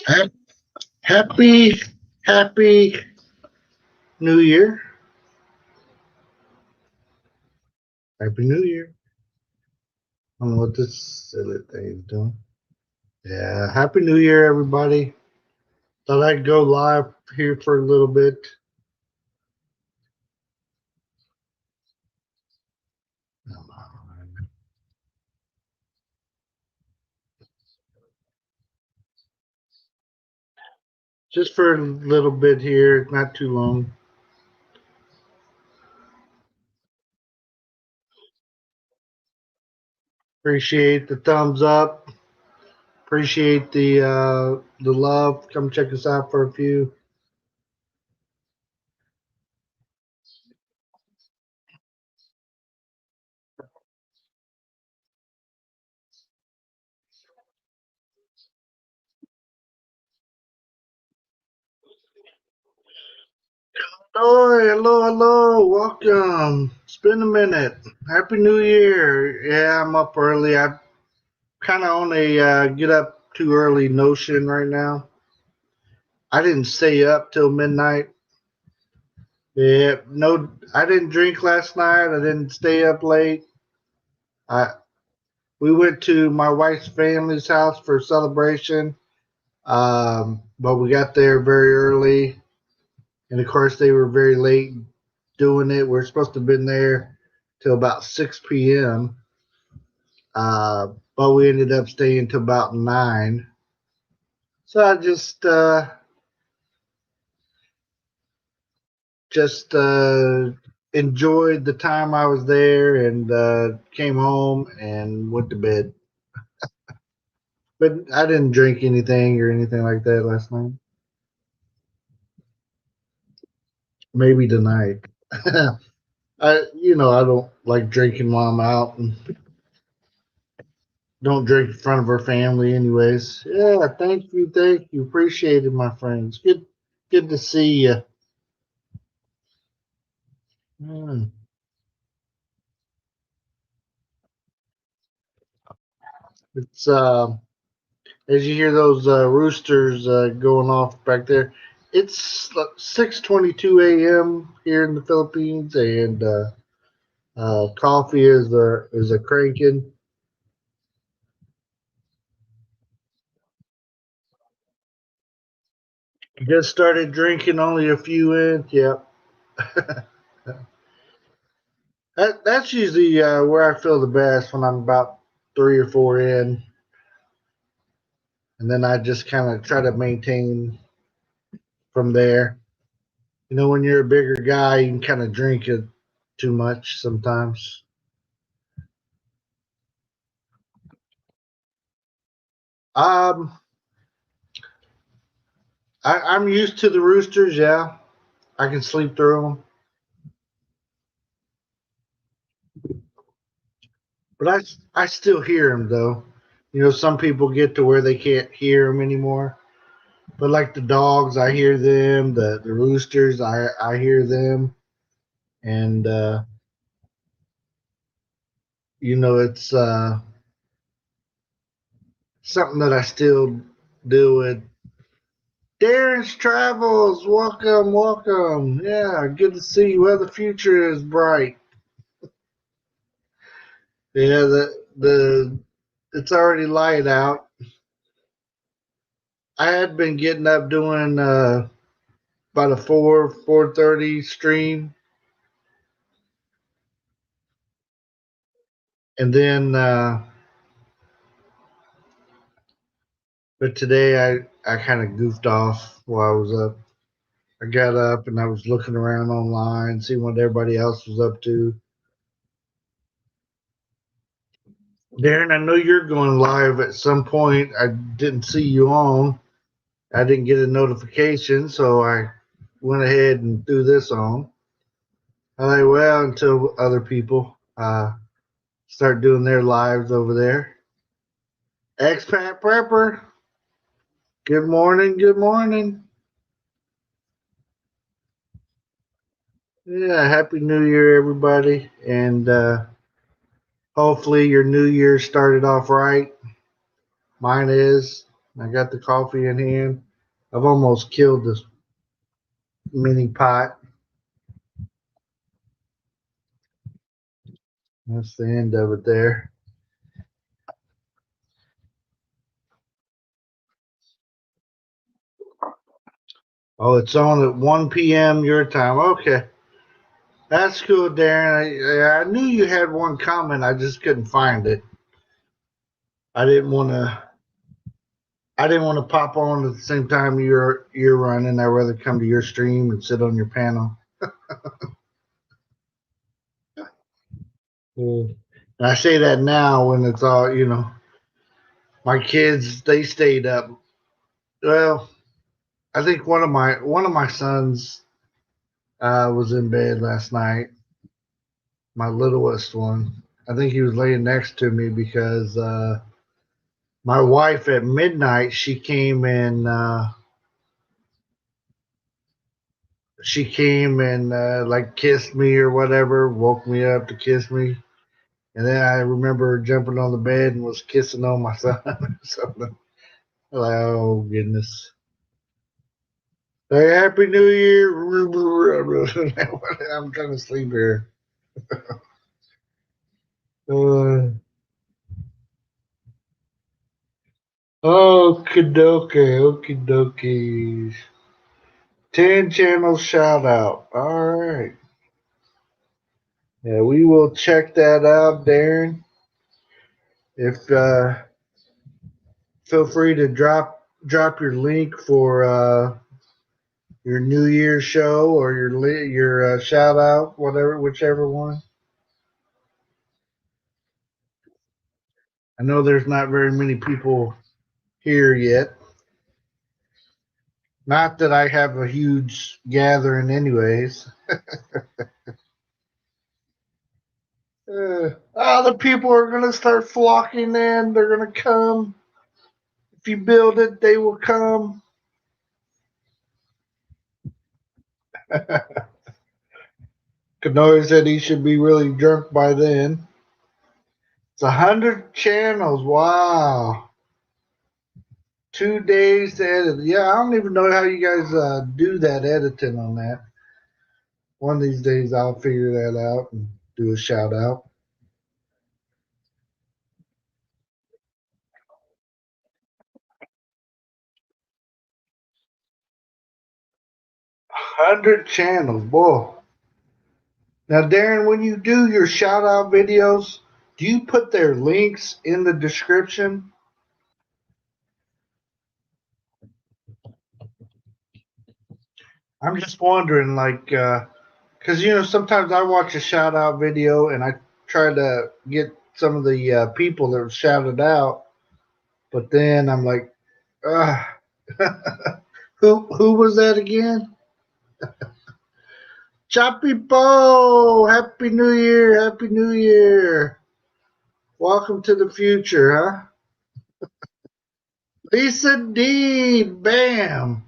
Ha- Happy, happy New Year. Happy New Year. I don't know what this silly thing is doing. Yeah, Happy New Year, everybody. Thought I'd go live here for a little bit. Just for a little bit here, not too long. Appreciate the thumbs up. Appreciate the love. Come check us out for a few. Oh, hello, hello. Welcome. It's been a minute. Happy New Year. Yeah, I'm up early. I kind of on a get up too early notion right now. I didn't stay up till midnight. Yeah, no, I didn't drink last night. I didn't stay up late. I We went to my wife's family's house for a celebration, but we got there very early, and of course they were very late doing it. We're supposed to have been there till about 6 p.m., but we ended up staying till about 9. So I just enjoyed the time I was there and came home and went to bed. But I didn't drink anything or anything like that last night. Maybe tonight. I don't like drinking while I'm out and don't drink in front of her family, anyways. Yeah, thank you, appreciate it, my friends. Good to see you. Mm. It's as you hear those roosters going off back there. It's 6:22 a.m. here in the Philippines, and coffee is a cranking. Just started drinking, only a few in. Yep, that's usually where I feel the best when I'm about 3 or 4 in, and then I just kind of try to maintain from there. When you're a bigger guy, you can kind of drink it too much sometimes. Um, I'm used to the roosters. Yeah, I can sleep through them, but I still hear them though. Some people get to where they can't hear them anymore. But like the dogs, I hear them. The roosters, I hear them, and it's something that I still deal with. Darren's Travels, welcome, welcome. Yeah, good to see you. Well, the future is bright. Yeah, the it's already light out. I had been getting up doing about a 4:30 stream, and then but today I kind of goofed off while I was up. I got up and I was looking around online, seeing what everybody else was up to. Darren, I know you're going live at some point. I didn't see you on. I didn't get a notification, so I went ahead and threw this on. I like, well, until other people start doing their lives over there. Expat Prepper, good morning, good morning. Yeah, Happy New Year, everybody. And hopefully your new year started off right. Mine is. I got the coffee in hand. I've almost killed this mini pot. That's the end of it there. Oh, it's on at 1 p.m. your time. Okay. That's cool, Darren. I knew you had one comment. I just couldn't find it. I didn't want to. I didn't want to pop on at the same time you're running. I'd rather come to your stream and sit on your panel. And I say that now when it's all my kids they stayed up. Well, I think one of my sons was in bed last night. My littlest one. I think he was laying next to me because my wife at midnight she came and like kissed me or whatever, woke me up to kiss me. And then I remember jumping on the bed and was kissing on my son or something. Like, oh goodness. Hey, Happy New Year. I'm trying to sleep here. Uh, Okie dokie, okie dokie. 10 channels shout out. All right. Yeah, we will check that out, Darren. If feel free to drop your link for your New Year's show or your shout out, whatever, whichever one. I know there's not very many people here yet. Not that I have a huge gathering, anyways. The people are gonna start flocking in. They're gonna come. If you build it, they will come. Kanoy said he should be really drunk by then. It's 100 channels. Wow. 2 days to edit. Yeah, I don't even know how you guys do that editing on that. One of these days I'll figure that out and do a shout out. 100 channels, boy. Now, Darren, when you do your shout out videos, do you put their links in the description? I'm just wondering, like, because sometimes I watch a shout out video and I try to get some of the people that were shouted out, but then I'm like, uh, who was that again? Choppy Bo, Happy New Year, Happy New Year. Welcome to the future, huh? Lisa D, bam.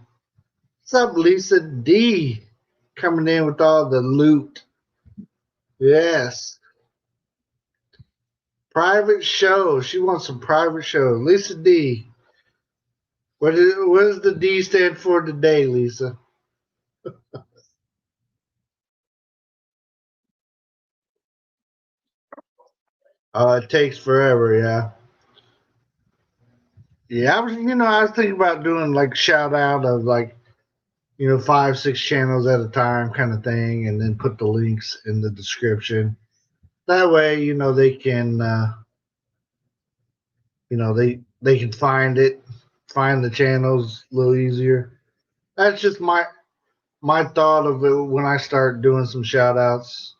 What's up, Lisa D? Coming in with all the loot. Yes. Private show. She wants some private show. Lisa D. What does the D stand for today, Lisa? It takes forever, yeah. Yeah, I was thinking about doing like shout out of like, 5, 6 channels at a time kind of thing, and then put the links in the description. That way, they can, they can find it, find the channels a little easier. That's just my thought of it when I start doing some shout outs.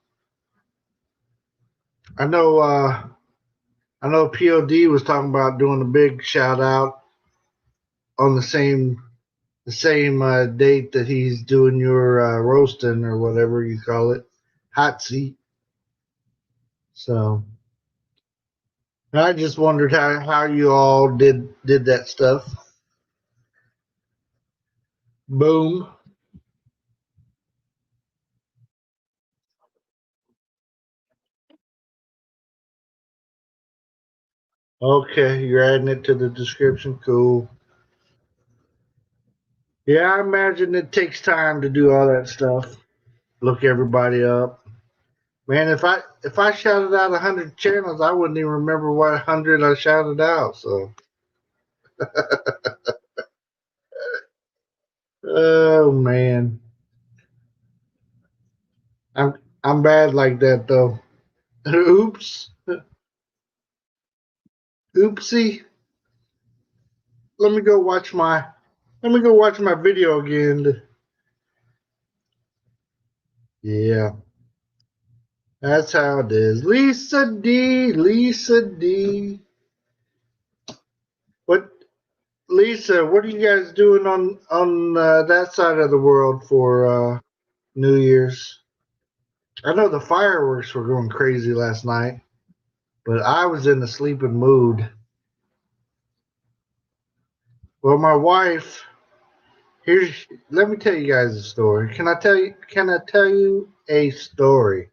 I know I know POD was talking about doing a big shout out on the same date that he's doing your roasting or whatever you call it, hot seat. So I just wondered how you all did that stuff. Boom. Okay, you're adding it to the description. Cool. Yeah, I imagine it takes time to do all that stuff. Look everybody up. Man, if I shouted out 100 channels, I wouldn't even remember what 100 I shouted out. So, oh man, I'm I'm bad like that though. Oops, oopsie. Let me go watch my Let me go watch my video again. Yeah, that's how it is. Lisa D. What, Lisa? What are you guys doing on that side of the world for New Year's? I know the fireworks were going crazy last night, but I was in a sleeping mood. Well, my wife. Here's. Let me tell you guys a story. Can I tell you? Can I tell you a story?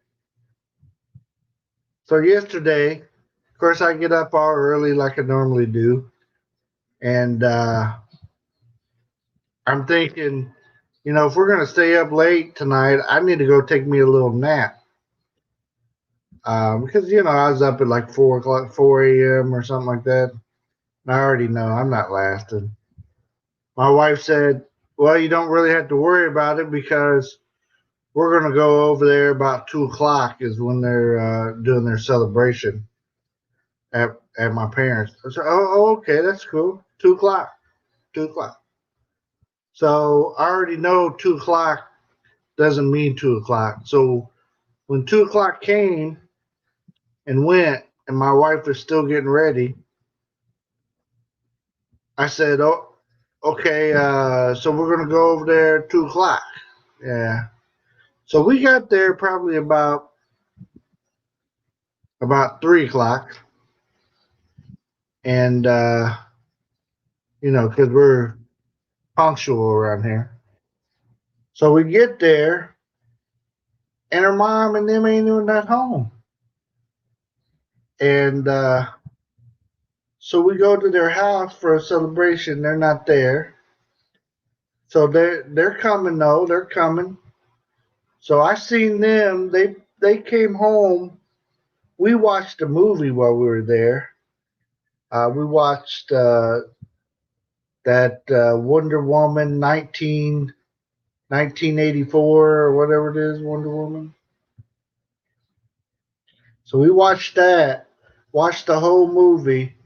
So yesterday, of course, I get up all early like I normally do, and I'm thinking, if we're gonna stay up late tonight, I need to go take me a little nap. Because I was up at like 4 o'clock, 4 a.m. or something like that. And I already know I'm not lasting. My wife said, "Well, you don't really have to worry about it because we're gonna go over there about 2 o'clock is when they're doing their celebration at my parents." I said, "Oh, okay, that's cool. 2 o'clock, 2 o'clock." So I already know 2 o'clock doesn't mean 2 o'clock. So when 2 o'clock came and went, and my wife was still getting ready, I said, "Oh, okay. So we're gonna go over there at 2 o'clock." Yeah. So we got there probably about 3 o'clock, and because we're punctual around here. So we get there, and her mom and them ain't even at home, and so we go to their house for a celebration. They're not there, so they're coming though. They're coming. So I seen them. They came home. We watched a movie while we were there. We watched that Wonder Woman 1984 or whatever it is, Wonder Woman. So we watched that, watched the whole movie,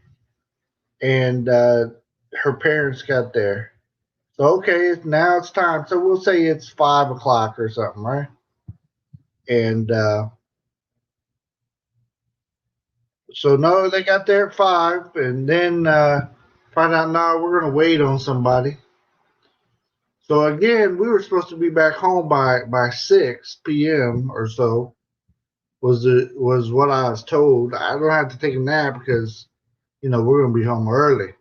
and her parents got there. So okay, now it's time. So we'll say it's 5 o'clock or something, right? And so no, they got there at 5, and then find out no, we're gonna wait on somebody. So again, we were supposed to be back home by 6 p.m. or so. Was what I was told. I don't have to take a nap because we're gonna be home early.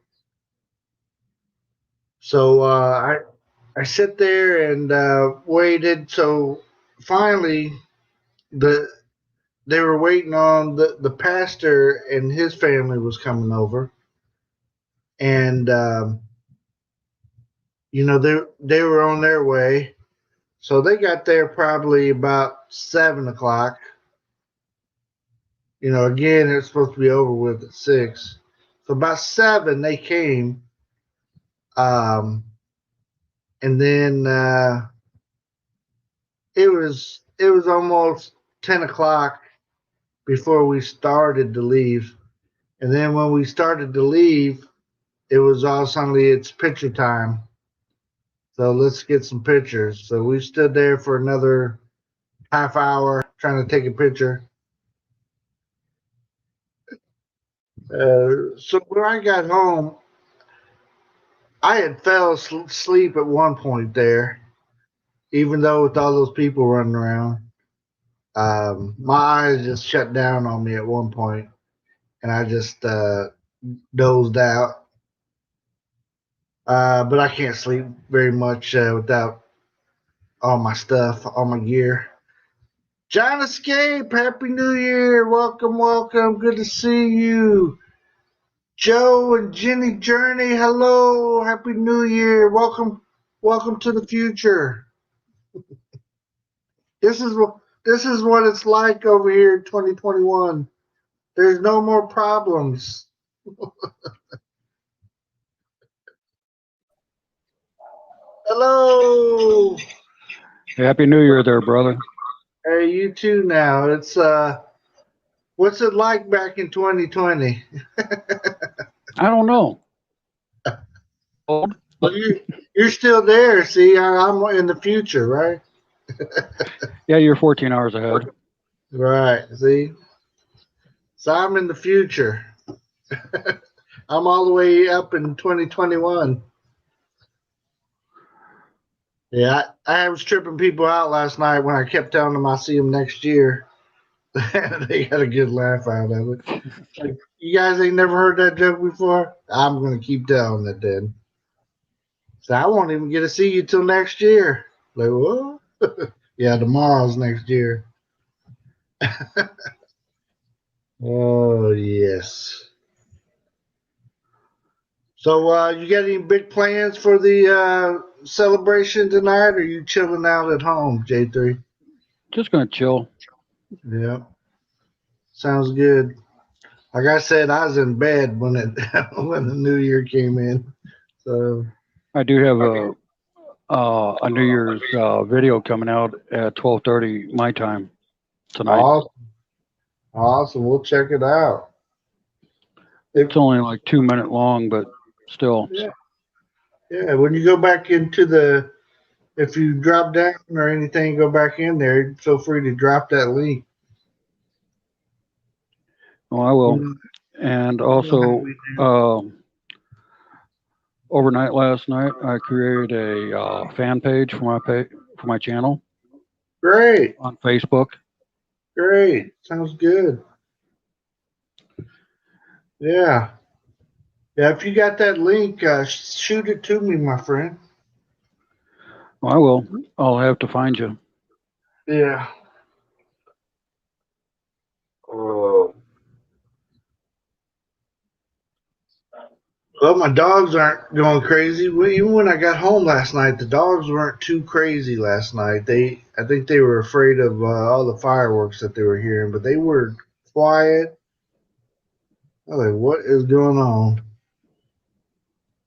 So I sit there and waited. So finally, the they were waiting on the pastor and his family was coming over, and they were on their way. So they got there probably about 7 o'clock. Again, it's supposed to be over with at 6. So about 7 they came, um, and then it was almost 10 o'clock before we started to leave. And then when we started to leave, it was all suddenly it's picture time. So let's get some pictures. So we stood there for another half hour trying to take a picture. So when I got home, I had fell asleep at one point there, even though with all those people running around. My eyes just shut down on me at one point, and I just dozed out. But I can't sleep very much without all my stuff, all my gear. John Escape, Happy New Year. Welcome, welcome. Good to see you. Joe and Jeannie Journey, hello. Happy New Year. Welcome. Welcome to the future. This is what it's like over here in 2021. There's no more problems. Hello. Happy New Year there, brother. Hey, you too now. It's what's it like back in 2020? I don't know. Old? Well, you're still there. See, I'm in the future, right? Yeah, you're 14 hours ahead. Right. See, so I'm in the future. I'm all the way up in 2021. Yeah, I was tripping people out last night when I kept telling them I'll see them next year. They had a good laugh out of it. Like, you guys ain't never heard that joke before? I'm going to keep telling it then. So I won't even get to see you till next year. Like, what? Yeah, tomorrow's next year. Oh, yes. So, you got any big plans for the celebration tonight, or are you chilling out at home, J3? Just gonna chill. Yeah, sounds good. Like I said, I was in bed when it when the new year came in. So I do have a New Year's video coming out at 12:30 my time tonight. awesome, awesome. We'll check it out. If, It's only like 2 minute long, but still. yeah, yeah. When you go back into if you drop down or anything, go back in there. Feel free to drop that link. Oh, I will. You And know how also, we do. overnight last night, I created a fan page for my channel Great, on Facebook. great. Sounds good. Yeah, yeah. If you got that link, shoot it to me, my friend. Oh, I will. I'll have to find you. Yeah. Oh. Well, my dogs aren't going crazy. Even when I got home last night, the dogs weren't too crazy last night. I think they were afraid of all the fireworks that they were hearing, but they were quiet. I was like, what is going on?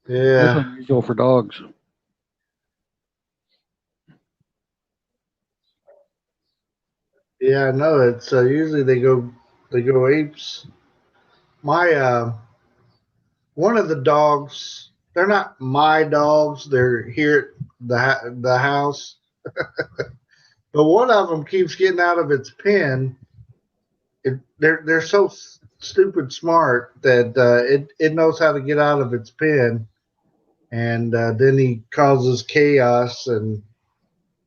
That's Yeah, unusual for dogs. yeah, I know. It's usually they go apes. My one of the dogs, they're not my dogs. They're here at the house, but one of them keeps getting out of its pen. They're so stupid smart that it knows how to get out of its pen, and then he causes chaos and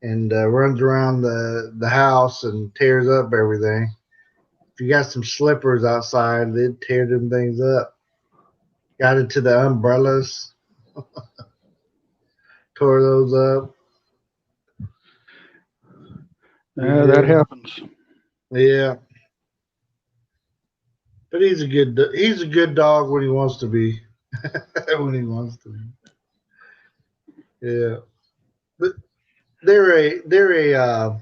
runs around the house and tears up everything. If you got some slippers outside, they'd tear them things up. Got into the umbrellas, tore those up. Yeah, that happens. Yeah, but he's a good dog when he wants to be. When he wants to be. Yeah, but they're a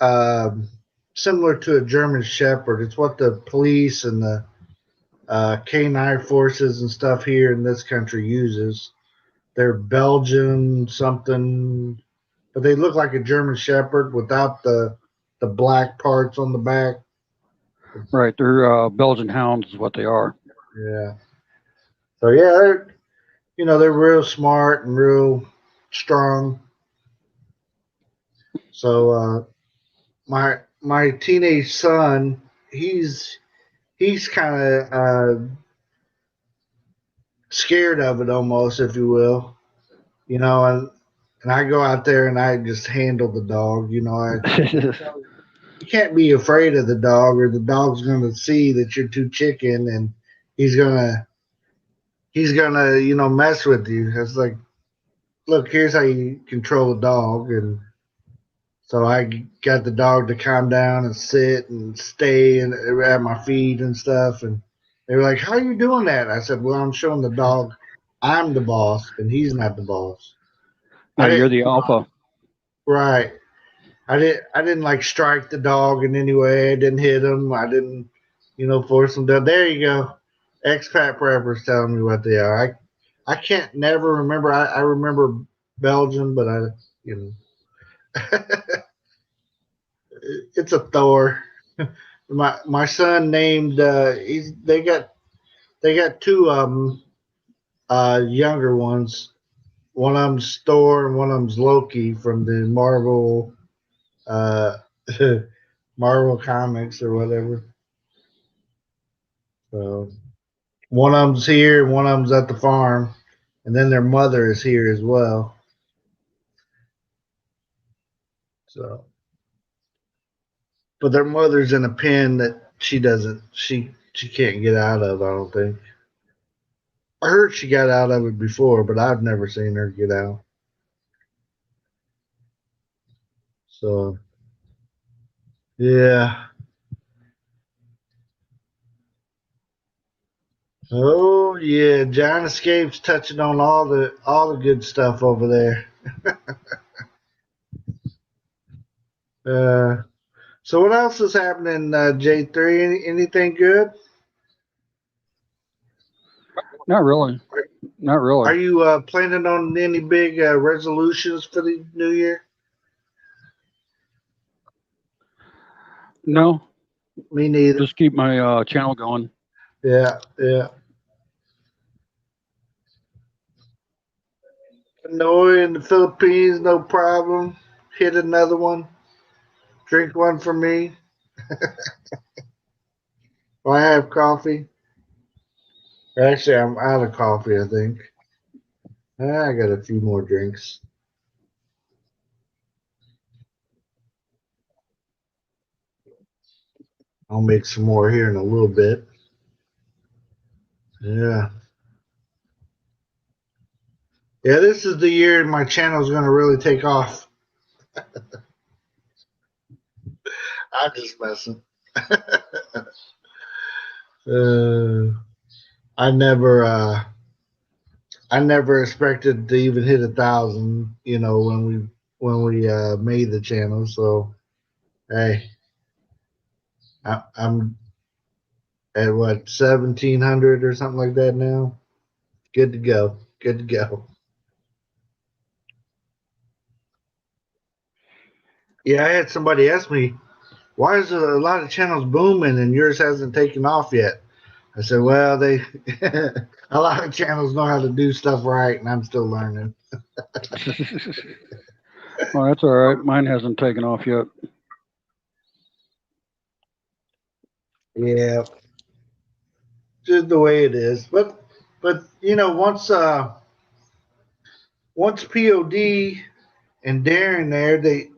um, similar to a German Shepherd. It's what the police and the canine forces and stuff here in this country uses. They're Belgian something, but they look like a German Shepherd without the black parts on the back. Right, they're Belgian hounds, is what they are. Yeah. So yeah, they're real smart and real strong. So my teenage son, he's kind of scared of it almost, if you will. And I go out there and I just handle the dog. You can't be afraid of the dog, or the dog's going to see that you're too chicken, and he's gonna mess with you. It's like, look, here's how you control a dog, and so I got the dog to calm down and sit and stay at my feet and stuff, and they were like, "How are you doing that?" I said, "Well, I'm showing the dog I'm the boss, and he's not the boss. Yeah, I you're didn't. the alpha. Right. I didn't like strike the dog in any way. I didn't hit him. I didn't, force him down. There you go. Expat preppers telling me what they are. I can't never remember. I remember Belgium, but you know, it's a Thor. My son named. They got two younger ones. One of them's Thor and one of them's Loki from the Marvel uh, Marvel comics or whatever. So one of them's here, one of them's at the farm, and then their mother is here as well. So, but their mother's in a pen that she can't get out of. I don't think. I heard she got out of it before, but I've never seen her get out. So yeah. Oh yeah, John Escape's touching on all the good stuff over there. Uh, so what else is happening, J3? Anything good? Not really. Not Are really. you planning on any big resolutions for the new year? No, Me neither. just keep my channel going. Yeah, yeah. Hanoi in the Philippines, no problem. Hit another one. Drink one for me. Or I have coffee. Actually, I'm out of coffee, I think. I got a few more drinks. I'll make some more here in a little bit. Yeah. Yeah, this is the year my channel is going to really take off. I'm just messing. uh, I never, uh, I never expected to even hit 1,000. When we made the channel. So hey, I'm at what 1,700 or something like that now. Good to go. Good to go. Yeah, I had somebody ask me, why is a lot of channels booming and yours hasn't taken off yet? I said, well, they a lot of channels know how to do stuff right, and I'm still learning. Oh, that's all right. Mine hasn't taken off yet. Yeah, just the way it is. But once POD and Darren there, they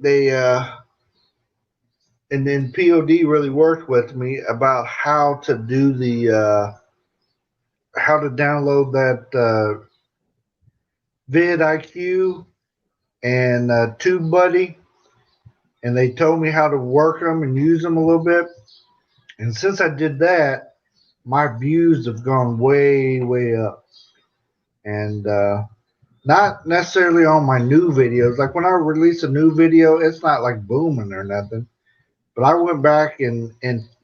and then POD really worked with me about how to do the how to download that vidIQ and TubeBuddy, and they told me how to work them and use them a little bit. And since I did that, my views have gone way up, and not necessarily on my new videos. Like when I release a new video, it's not like booming or nothing. But I went back and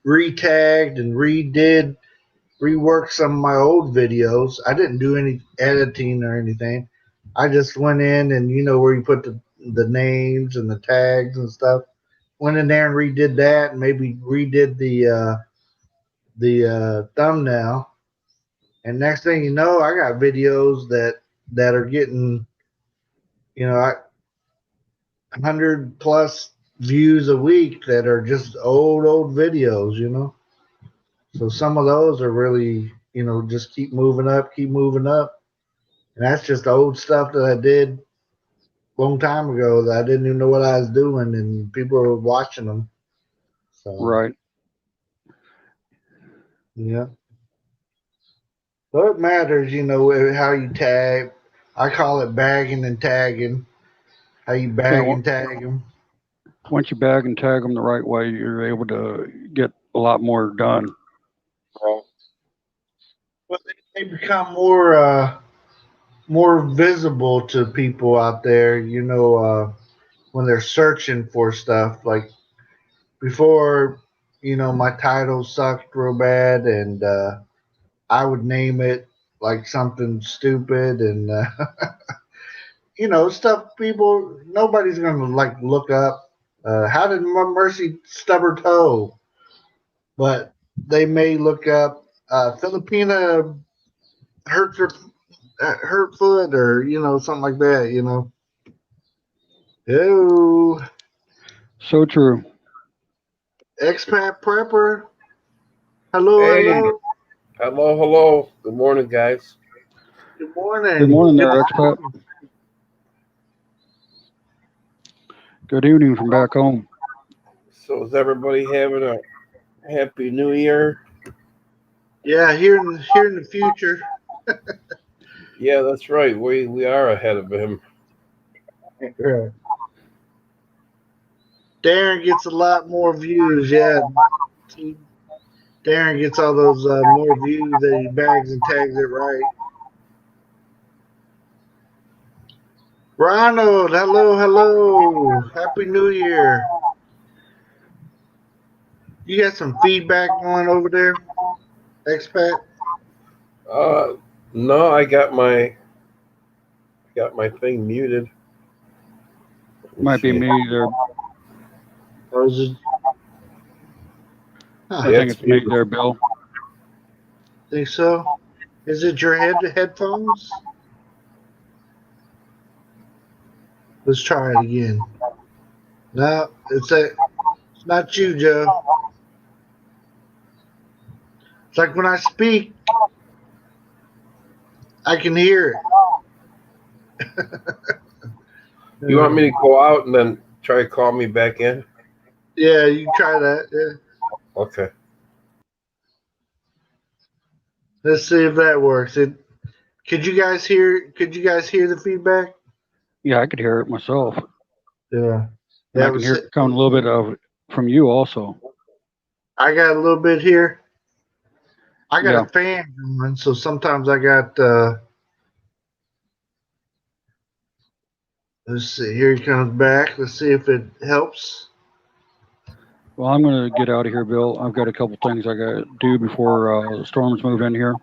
re-tagged and reworked some of my old videos. I didn't do any editing or anything. I just went in and where you put the names and the tags and stuff. Went in there and redid that, and maybe redid the thumbnail. And next thing you know, I got videos that are getting 100 plus views a week that are just old videos. So some of those are really just keep moving up, and that's just old stuff that I did a long time ago that I didn't even know what I was doing, and people are watching them. So Right. yeah, so it matters, how you tag. I call it bagging and tagging. How you Yeah. bag and tag them. Once you bag and tag them the right way, you're able to get a lot more done. Well, they become more. more visible to people out there, when they're searching for stuff. Like before, my title sucked real bad, and I would name it like something stupid, and stuff people nobody's gonna like look up. How did Mercy stub her toe? But they may look up Filipina hurt her hurt foot, or something like that. Oh, So true. expat prepper. Hello, Hey, hello. hello. Good morning, guys. Good Good morning. morning Good there, expat. morning. Good evening from back home. So is everybody having a happy new year? Yeah, here in the future. Yeah, that's right. We are ahead of him. Yeah. Darren gets a lot more views. Yeah, see, Darren gets all those more views that he bags and tags it right. Ronald, hello, hello. Happy New Year. You got some feedback going over there, expat? Uh no, I got my thing muted. Might be me there. Or is it? I Huh, Yeah, think it's it's me muted. there, Bill. think so. Is it your headphones? Let's try it again. No, it's not you, Joe. It's like when I speak, I can hear it. You want me to go out and then try to call me back in? Yeah, you try that. Yeah. Okay. Let's see if that works. Could you guys hear? Could you guys hear the feedback? Yeah, I could hear it myself, Yeah. and I That can was hear it. it coming a little bit of from you also. I got a little bit here. I got a Yeah. fan going, so sometimes I got. Let's see. Here he comes back. Let's see if it helps. Well, I'm going to get out of here, Bill. I've got a couple things I got to do before the storms move in here.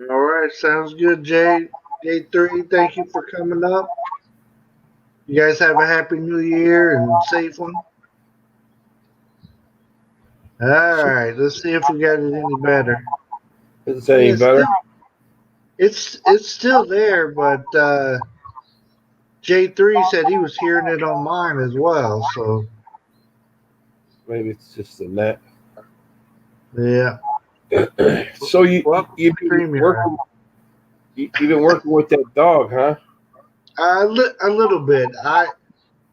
All right, sounds good, Jay. J3, thank you for coming up. You guys have a happy new year and safe one. All right, let's see if we got it any better. Is it Yeah, any better? it's still there, but J3 said he was hearing it on mine as well. So Maybe it's just the net. yeah, So well, you've been StreamYard. working you've been working with that dog, huh? A little bit.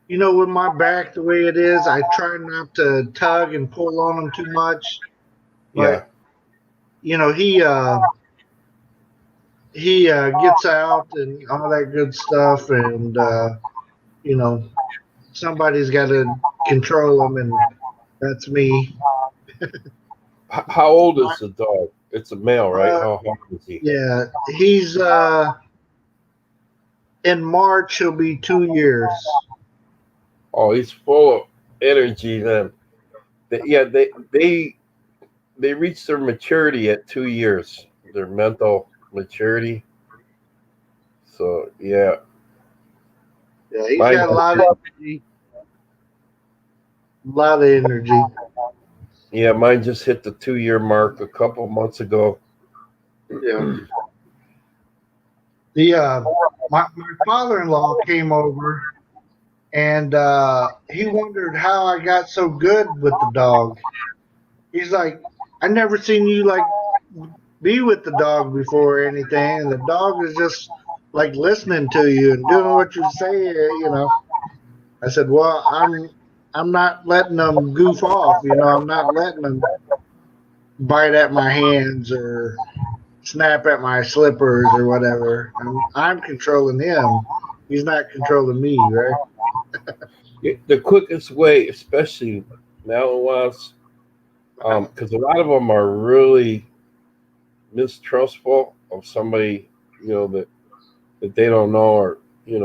With my back the way it is, I try not to tug and pull on him too much. Yeah. But he gets out and all that good stuff, and you know, somebody's got to control him, and that's me. How old is the dog? It's a male, right? Uh, How old is he? yeah, he's in March he'll be 2 years. Oh, he's full of energy then. They reach their maturity at 2 years, their mental maturity. So yeah, Yeah, he's mine got a lot of energy. A lot of energy. mine just hit the 2 year mark a couple months ago. Yeah. The my father-in-law came over, and he wondered how I got so good with the dog. He's like, I never seen you like be with the dog before or anything, and the dog is just like listening to you and doing what you say. I said, well, I'm not letting them goof off. I'm not letting them bite at my hands or snap at my slippers or whatever. I'm controlling him. He's not controlling me, right? The quickest way, especially Malinois, because a lot of them are really mistrustful of somebody, that that they don't know, or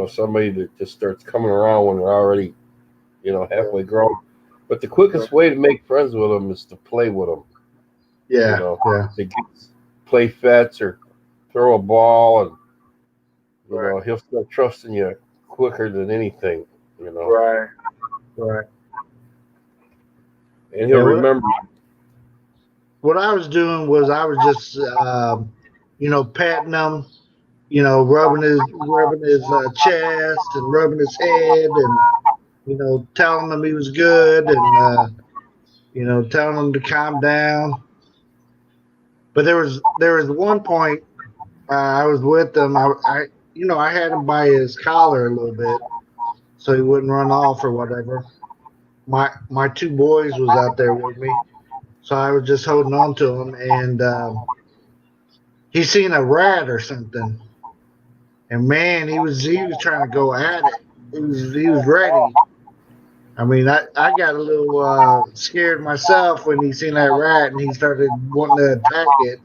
somebody that just starts coming around when they're already halfway grown. But the quickest way to make friends with them is to play with them. Yeah, To play fetch or throw a ball, and Right. he'll start trusting you quicker than anything. Right. And he'll remember. What I was doing was I was just, petting him, rubbing his chest and rubbing his head, and telling him he was good, and telling him to calm down. But there was one point I was with him. I had him by his collar a little bit so he wouldn't run off or whatever. My two boys was out there with me, so I was just holding on to him, and he seen a rat or something, and man, he was trying to go at it. He was ready. I mean, I got a little scared myself when he seen that rat and he started wanting to attack it.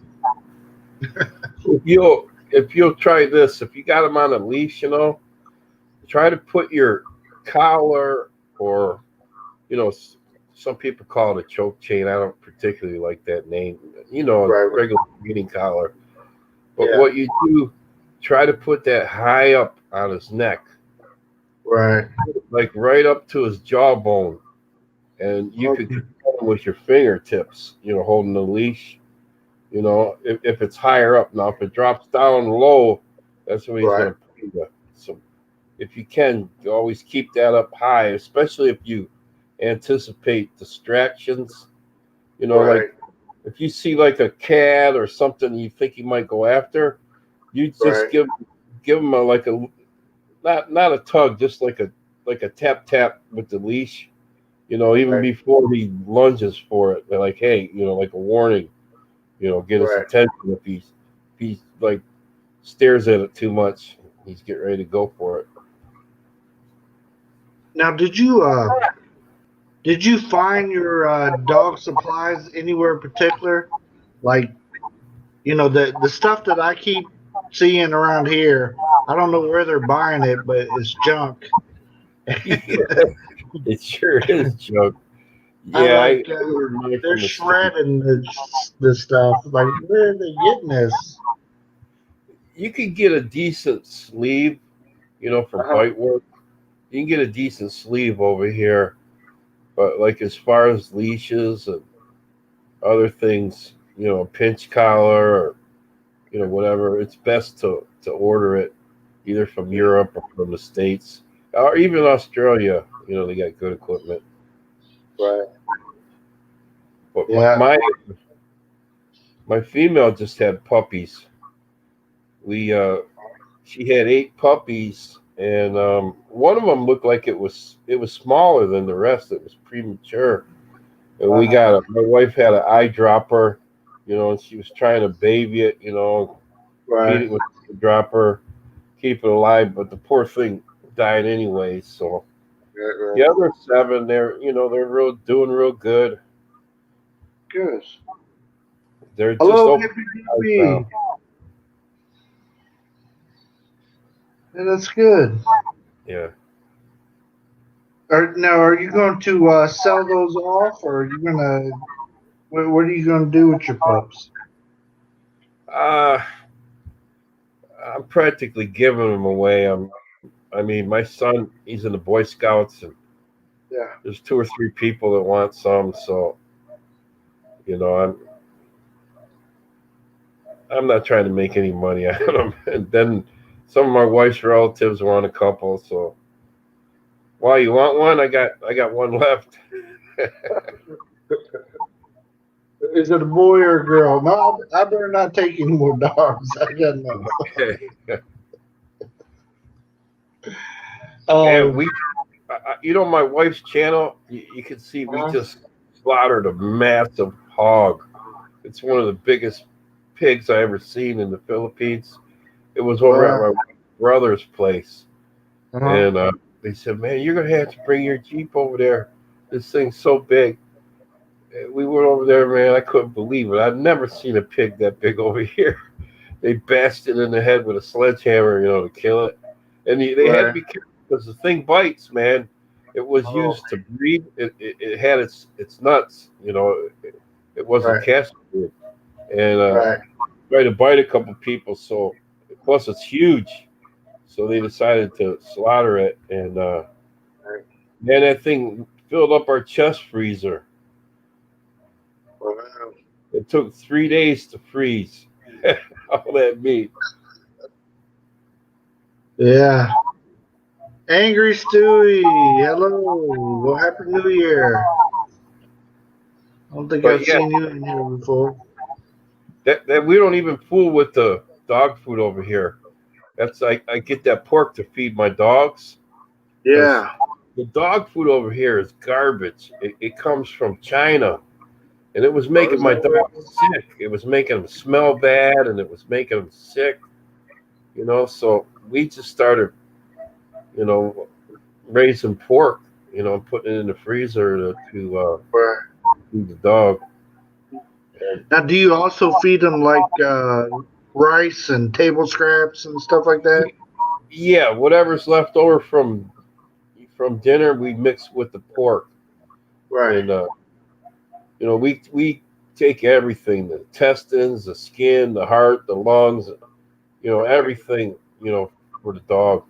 If you'll try this, if you got him on a leash, try to put your collar, or some people call it a choke chain. I don't particularly like that name. Right. Regular breeding collar. But Yeah. what you do, try to put that high up on his neck, Right. like right up to his jawbone, and you could control him with your fingertips. Holding the leash. If it's higher up. Now, if it drops down low, that's when he's Right. going to put you. So, if you can, always keep that up high, especially if you anticipate distractions. Right. Like if you see like a cat or something you think he might go after, you just Right. give him a not a tug, just like a tap with the leash. Even Right. before he lunges for it, they're like, hey, like a warning. Get his Right. attention. If he's like stares at it too much, he's getting ready to go for it. Now, did you find your dog supplies anywhere in particular? Like, the stuff that I keep seeing around here. I don't know where they're buying it, but it's junk. It sure is, Joe. I Yeah, like I ordered mine they're from the States. shredding this stuff. Like, where are they getting this? You could get a decent sleeve, for bite work. You can get a decent sleeve over here, but like as far as leashes and other things, pinch collar or whatever, it's best to order it either from Europe or from the States or even Australia. They got good equipment. Right. But Yeah. my female just had puppies. She had 8 puppies, and one of them looked like it was smaller than the rest. It was premature, and my wife had an eyedropper, and she was trying to baby it, Right. feed it with the dropper, keep it alive, but the poor thing died anyway. So Right. the other 7, they're doing real good. Good. They're just Hello, open AirBNB. Yeah, that's good. Yeah. Now, are you going to sell those off, or are you gonna? What are you going to do with your pups? I'm practically giving them away. My son, he's in the Boy Scouts, and there's 2 or 3 people that want some. So, I'm not trying to make any money out of them. And then some of my wife's relatives want a couple. So, well, you want one? I got one left. Is it a boy or a girl? No, I better not take any more dogs. I got enough. Okay. Um, And my wife's channel, you can see we just slaughtered a massive hog. It's one of the biggest pigs I ever seen in the Philippines. It was over at my brother's place. And they said, man, you're going to have to bring your Jeep over there. This thing's so big. And we went over there, man. I couldn't believe it. I've never seen a pig that big over here. they bashed it in the head with a sledgehammer, to kill it. And they had to be careful because the thing bites, man. It was used to breed. It had its nuts, it wasn't castrated. And tried to bite a couple people. So plus it's huge. So they decided to slaughter it. And man, that thing filled up our chest freezer. Wow. It took 3 days to freeze all that meat. Yeah. Angry Stewie, hello. Well, Happy New Year. I don't think I've seen you in here before. That we don't even fool with the dog food over here. That's I get that pork to feed my dogs. Yeah. The dog food over here is garbage. It comes from China. And it was making my dogs sick. It was making them smell bad, and it was making them sick. So we just started, raising pork, putting it in the freezer to feed the dog. Now, do you also feed them like rice and table scraps and stuff like that? Yeah, whatever's left over from dinner, we mix with the pork. Right. And we take everything: the intestines, the skin, the heart, the lungs, everything, for the dog.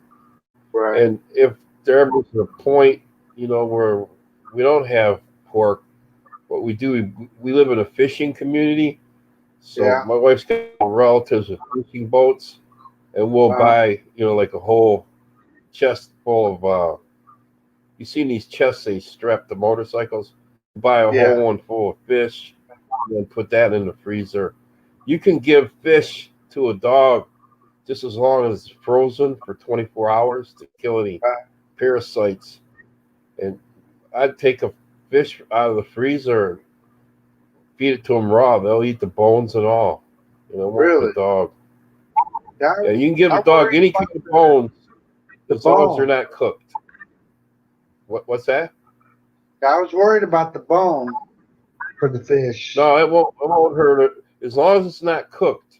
Right. And if there ever was a point, where we don't have pork, what we do, we live in a fishing community. So my wife's got relatives with fishing boats, and we'll buy, like a whole chest full of, you seen these chests they strap the motorcycles? Buy a whole one full of fish, and then put that in the freezer. You can give fish to a dog just as long as it's frozen for 24 hours to kill any parasites. And I'd take a fish out of the freezer and feed it to them raw. They'll eat the bones and all. Really? The dog. Yeah, you can give a dog any kind of bones as long as they're not cooked. What's that? I was worried about the bone for the fish. No, it won't hurt it as long as it's not cooked.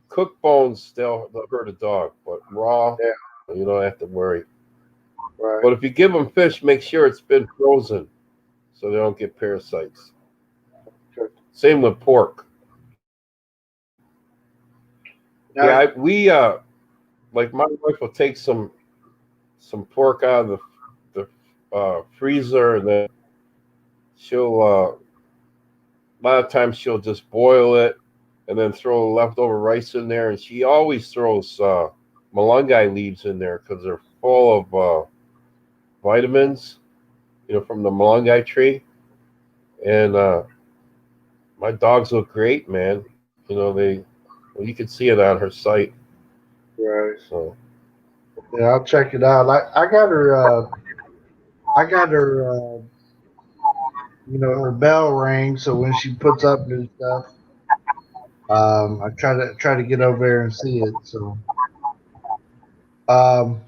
Cooked bones, they'll hurt a dog, but raw, you don't have to worry. Right. But if you give them fish, make sure it's been frozen so they don't get parasites. Okay. Same with pork. Now, we like my wife will take some pork out of the freezer, and then she'll a lot of times she'll just boil it and then throw leftover rice in there, and she always throws malunggay leaves in there because they're full of vitamins, from the malunggay tree. And my dogs look great, man. You can see it on her site. right. So Yeah, I'll check it out. I got her. Her bell rings, so when she puts up new stuff, I try to get over there and see it. So, um,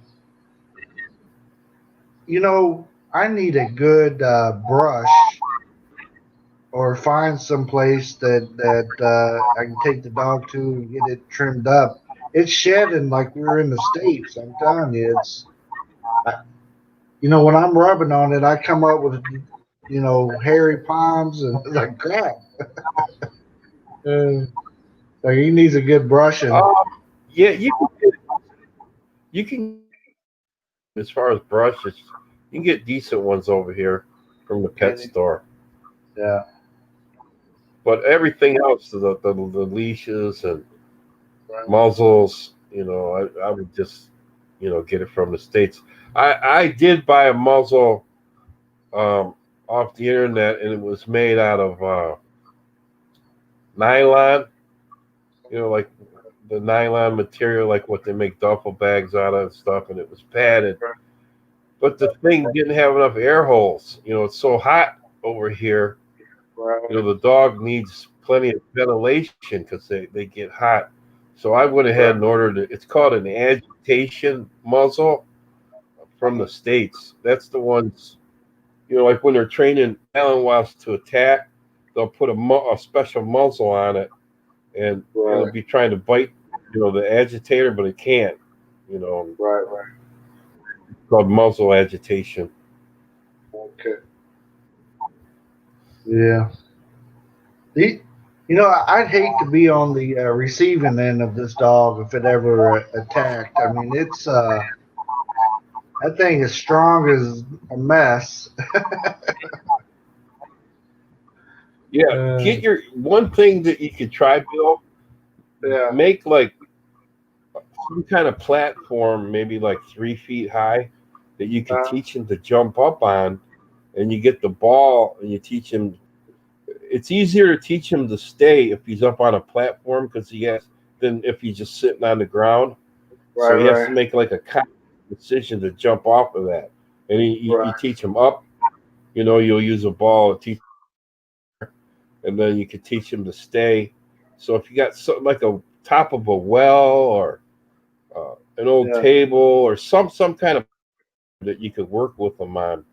I need a good brush, or find some place that I can take the dog to and get it trimmed up. It's shedding like we're in the States. I'm telling you, when I'm rubbing on it, I come up with, hairy palms and like crap. So he needs a good brushing. yeah, you can as far as brushes, you can get decent ones over here from the pet store. Yeah. But everything else, the leashes and muzzles, I would just, get it from the States. I did buy a muzzle off the internet, and it was made out of nylon, like the nylon material, like what they make duffel bags out of and stuff, and it was padded. But the thing didn't have enough air holes. It's so hot over here. The dog needs plenty of ventilation because they get hot. So I went ahead and ordered it. It's called an agitation muzzle from the States. That's the ones, like when they're training Malinois to attack, they'll put a special muzzle on it and it'll be trying to bite, the agitator, but it can't. Right. It's called muzzle agitation. Okay. Yeah. I'd hate to be on the receiving end of this dog if it ever attacked. I mean, it's that thing is strong as a mess. Yeah, get your one thing that you could try, Bill. Yeah. Make like some kind of platform, maybe like 3 feet high, that you can teach him to jump up on, and you get the ball and you teach him. It's easier to teach him to stay if he's up on a platform than if he's just sitting on the ground. So he has to make like a conscious decision to jump off of that, and you teach him up. You'll use a ball to teach, and then you can teach him to stay. So if you got something like a top of a well or an old table or some kind of that you could work with them on,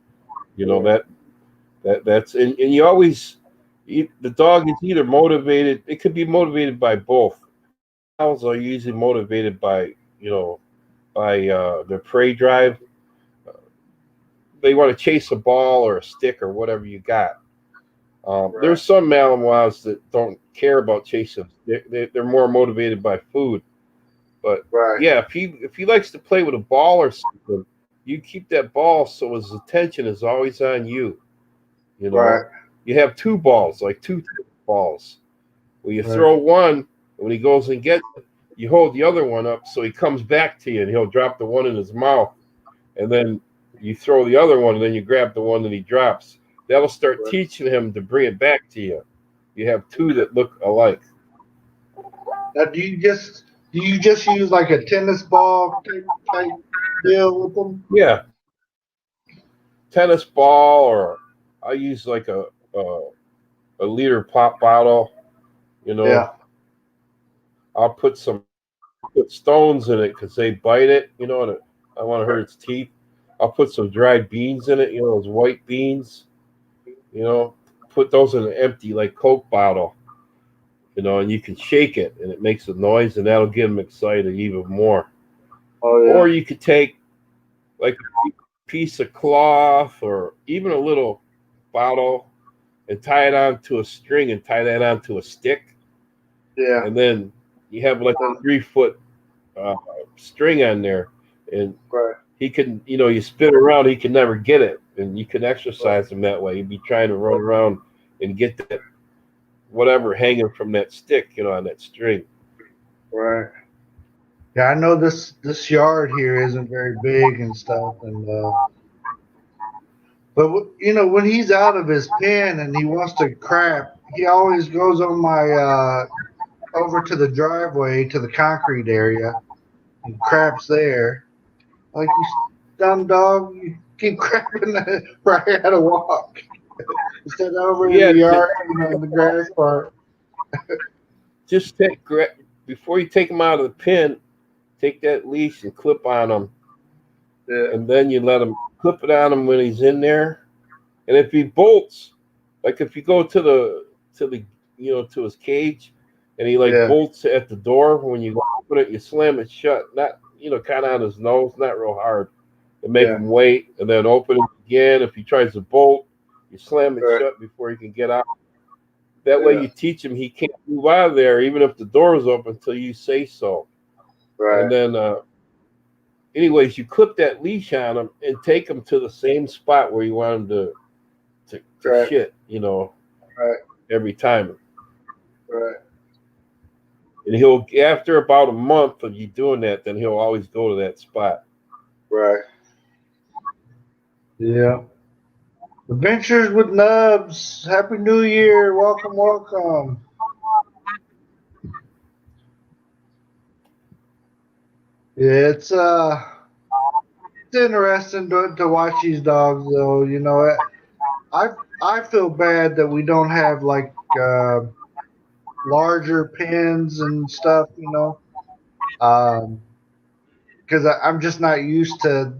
that's and you always the dog is either motivated. It could be motivated by both. Owls are usually motivated by their prey drive. They want to chase a ball or a stick or whatever you got. There's some Malinois that don't care about chasing. They're more motivated by food. But yeah, if he likes to play with a ball or something, you keep that ball so his attention is always on you. You have 2 balls, like 2 balls. Well, you throw one, when he goes and gets it, you hold the other one up so he comes back to you, and he'll drop the one in his mouth, and then you throw the other one, and then you grab the one that he drops. That'll start teaching him to bring it back to you. You have 2 that look alike. Now, do you just use like a tennis ball type deal with them? Yeah, tennis ball, or I use like a liter pop bottle. I'll put stones in it because they bite it. And I want to hurt its teeth. I'll put some dried beans in it. Those white beans. Put those in an empty like Coke bottle. And you can shake it, and it makes a noise, and that'll get them excited even more. Oh yeah. Or you could take like a piece of cloth or even a little bottle and tie it onto a string and tie that onto a stick. Yeah. And then you have like a 3-foot string on there, and he can, you spin around, he can never get it, and you can exercise him that way. He'd be trying to run around and get that whatever hanging from that stick, on that string. Right. Yeah, I know this yard here isn't very big and stuff, and but when he's out of his pen and he wants to crap, he always goes on my over to the driveway to the concrete area and craps there. Like, you dumb dog, you keep crapping where I had to walk instead of over in the yard, in the grass part. Just before you take him out of the pen, take that leash and clip on him. Yeah. And then you let him clip it on him when he's in there. And if he bolts, like if you go to his cage and he bolts at the door, when you open it, you slam it shut, not, kind of on his nose, not real hard, and make him wait, and then open it again. If he tries to bolt, you slam it shut before he can get out. That way you teach him he can't move out of there, even if the door is open, until you say so. Right. And then, anyways, you clip that leash on him and take him to the same spot where you want him to shit, every time. Right. And after about a month of you doing that, then he'll always go to that spot. Right. Yeah. Adventures with Nubs. Happy New Year. Welcome, welcome. Yeah, it's interesting to watch these dogs, though. I feel bad that we don't have like larger pens and stuff, because I'm just not used to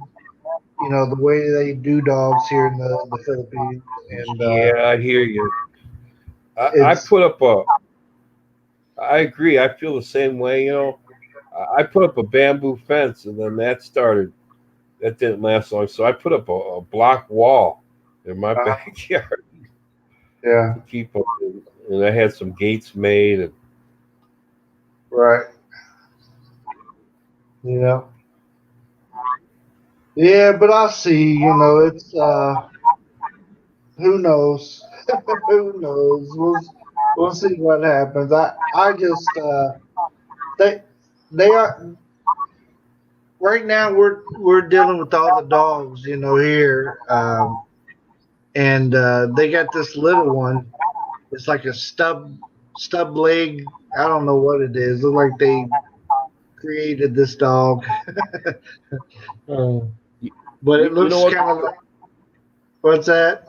the way they do dogs here in the Philippines. And yeah, I hear you. I put up I agree. I feel the same way. I put up a bamboo fence, and then that didn't last long. So I put up a block wall in my Uh, backyard yeah, to keep them. And I had some gates made. And right. Yeah. Yeah, but I see, it's who knows? Who knows? We'll see what happens. I just they they are right now we're dealing with all the dogs, here. And they got this little one. It's like a stub leg. I don't know what it is. Look like they created this dog. Um, but it you know looks what? kind of like what's that?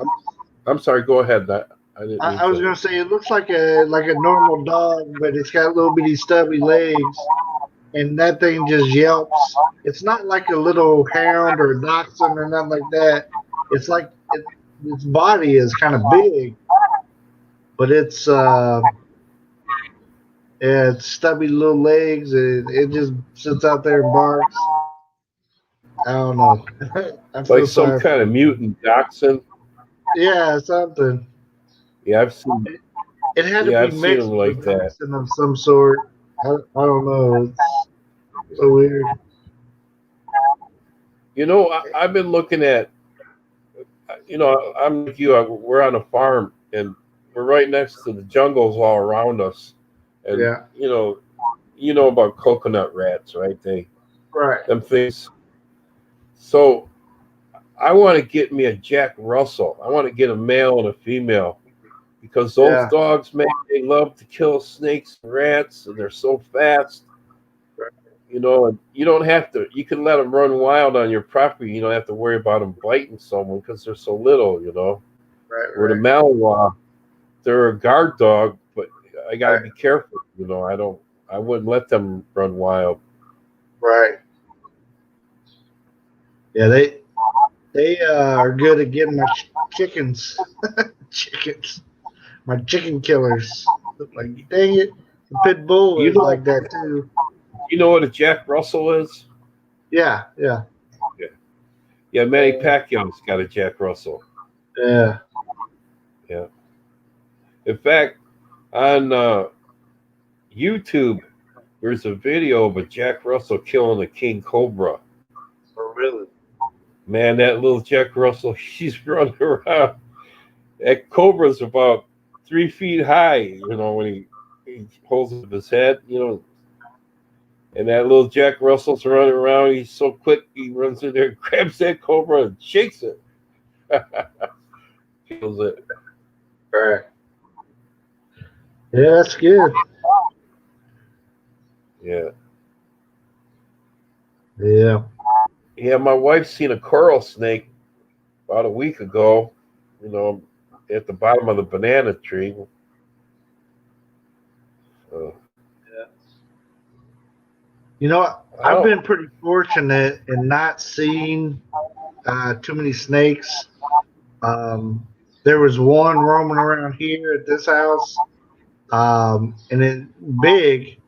I'm sorry. Go ahead. That I didn't mean I was to. gonna say it looks like a normal dog, but it's got little bitty stubby legs, and that thing just yelps. It's not like a little hound or a dachshund or nothing like that. It's like its body is kind of big, but it's stubby little legs. It just sits out there and barks. I don't know. I Like feel some sorry kind for of him. mutant dachshund. Yeah, something. Yeah, I've seen. It had to Yeah, be I've seen mixed them with a like that. dachshund of some sort. I don't know. It's so weird. I've been looking at. I'm like you. We're on a farm, and we're right next to the jungles all around us. And Yeah. you know about coconut rats, right? Right. Them things. So I want to get me a Jack Russell. I want to get a male and a female because those Yeah. dogs, man, they love to kill snakes and rats, and they're so fast. And you don't have to. You can let them run wild on your property. You don't have to worry about them biting someone because they're so little. Right. Where the Right. Malinois, they're a guard dog, but I got to Right. be careful. I wouldn't let them run wild. Right. Yeah. They are good at getting my chickens. Chickens. My chicken killers. Like dang it. The pit bull You is know, like that too. you know what a Jack Russell is? Yeah. Yeah. Yeah, yeah. Manny Pacquiao's got a Jack Russell. Yeah. Yeah. In fact, on YouTube, there's a video of a Jack Russell killing a king cobra. Oh, really? Man, that little Jack Russell, she's running around. That cobra's about 3 feet high, when he holds up his head, and that little Jack Russell's running around. He's so quick, he runs in there, grabs that cobra, and shakes it. Kills it. Right. Yeah, that's good. Yeah. Yeah. Yeah, my wife seen a coral snake about a week ago, you know, at the bottom of the banana tree. Uh, You know, I've oh, been pretty fortunate in not seeing too many snakes. There was one roaming around here at this house, and it big,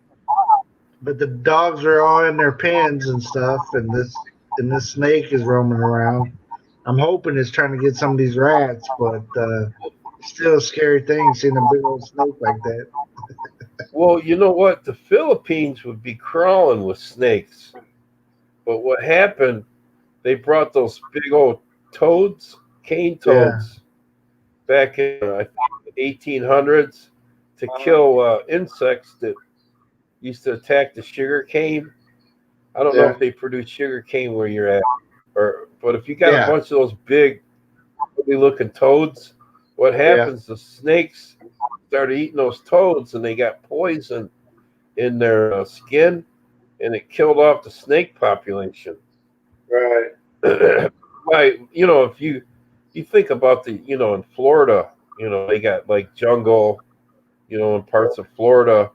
but the dogs are all in their pens and stuff, and this snake is roaming around. I'm hoping it's trying to get some of these rats, but it's still a scary thing seeing a big old snake like that. well, you know what? The Philippines would be crawling with snakes. But what happened, they brought those big old toads, cane Yeah. toads, back in I think, the 1800s to kill insects that used to attack the sugar cane. I don't know Yeah. if they produce sugar cane where you're at, but if you got a Yeah. bunch of those big, ugly looking toads, what Yeah. happens? The snakes started eating those toads, and they got poison in their skin, and it killed off the snake population. Right. Right, if you think about in Florida, they got like jungle, in parts of Florida,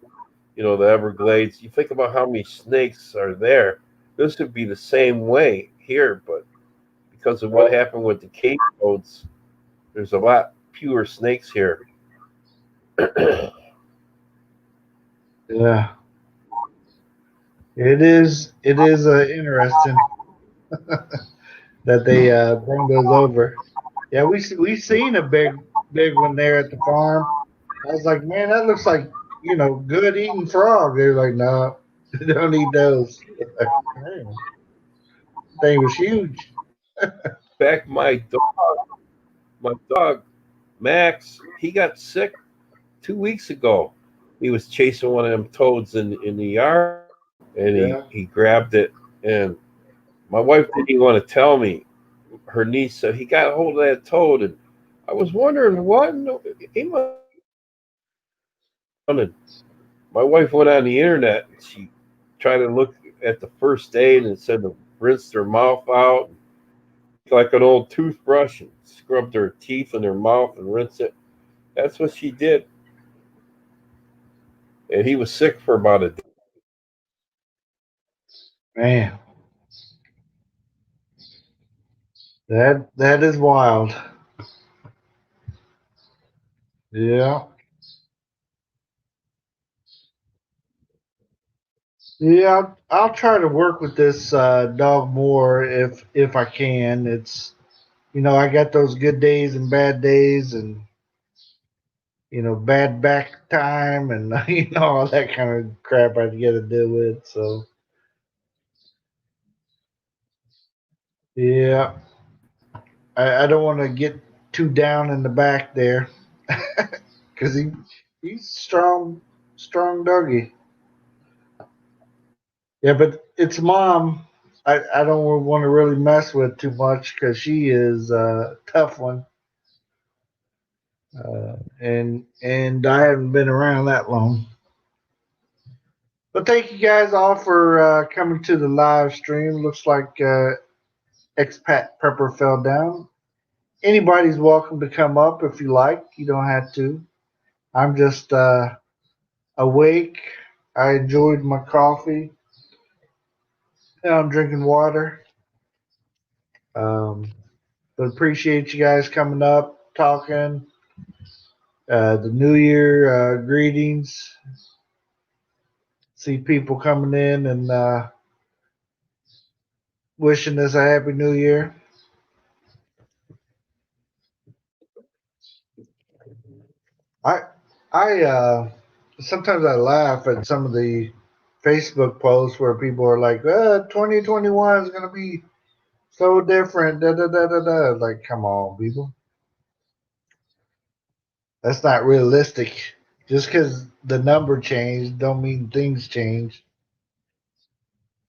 the Everglades. You think about how many snakes are there. This would be the same way here, but because of what Right. happened with the cave toads, there's a lot fewer snakes here. Yeah, it is. It is interesting that they bring those over. Yeah, we seen a big one there at the farm. I was like, man, that looks like good eating frog. They're like, no, don't eat those. Like, man, thing was huge. In fact, my dog Max, he got sick 2 weeks ago. He was chasing one of them toads in the yard, and he Yeah, he grabbed it. And my wife didn't even want to tell me. Her niece said he got a hold of that toad, and I was wondering what he must. And my wife went on the internet and she tried to look at the first aid and it said to rinse their mouth out like an old toothbrush and scrub their teeth and their mouth and rinse it. That's what she did. And he was sick for about a day. man, that is wild. Yeah, yeah. I'll try to work with this dog more if I can. It's I got those good days and bad days, and bad back time, and all that kind of crap I got to deal with. So yeah, I don't want to get too down in the back there, because he's strong doggy. Yeah, but it's mom. I don't want to really mess with too much because she is a tough one, and I haven't been around that long. But thank you guys all for coming to the live stream. Looks like Expat Prepper fell down. Anybody's welcome to come up if you like. You don't have to. I'm just awake. I enjoyed my coffee. Now I'm drinking water. Um, but appreciate you guys coming up, talking. The New Year greetings. See people coming in and wishing us a happy New Year. I I sometimes I laugh at some of the Facebook posts where people are like, 2021 is gonna be so different. Da da da da da. Like, come on, people. That's not realistic. Just because the number changed, don't mean things change.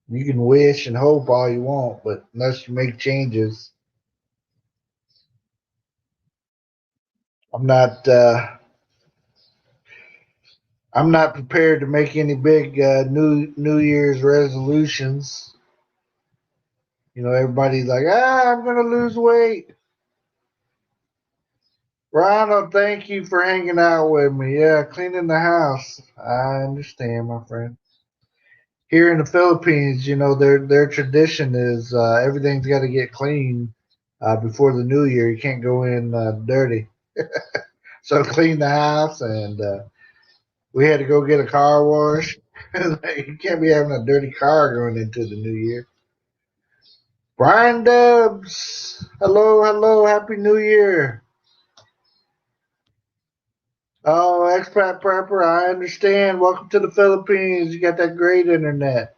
You can wish and hope all you want, but unless you make changes, I'm not. I'm not prepared to make any big New Year's resolutions. Everybody's like, I'm gonna lose weight. Ronald, thank you for hanging out with me. Yeah, cleaning the house. I understand, my friend. Here in the Philippines, their tradition is everything's got to get clean before the New Year. You can't go in dirty. So clean the house, and we had to go get a car wash. You can't be having a dirty car going into the New Year. Brian Dubs, hello, hello, happy New Year. Oh, expat prepper, I understand. Welcome to the Philippines. You got that great internet.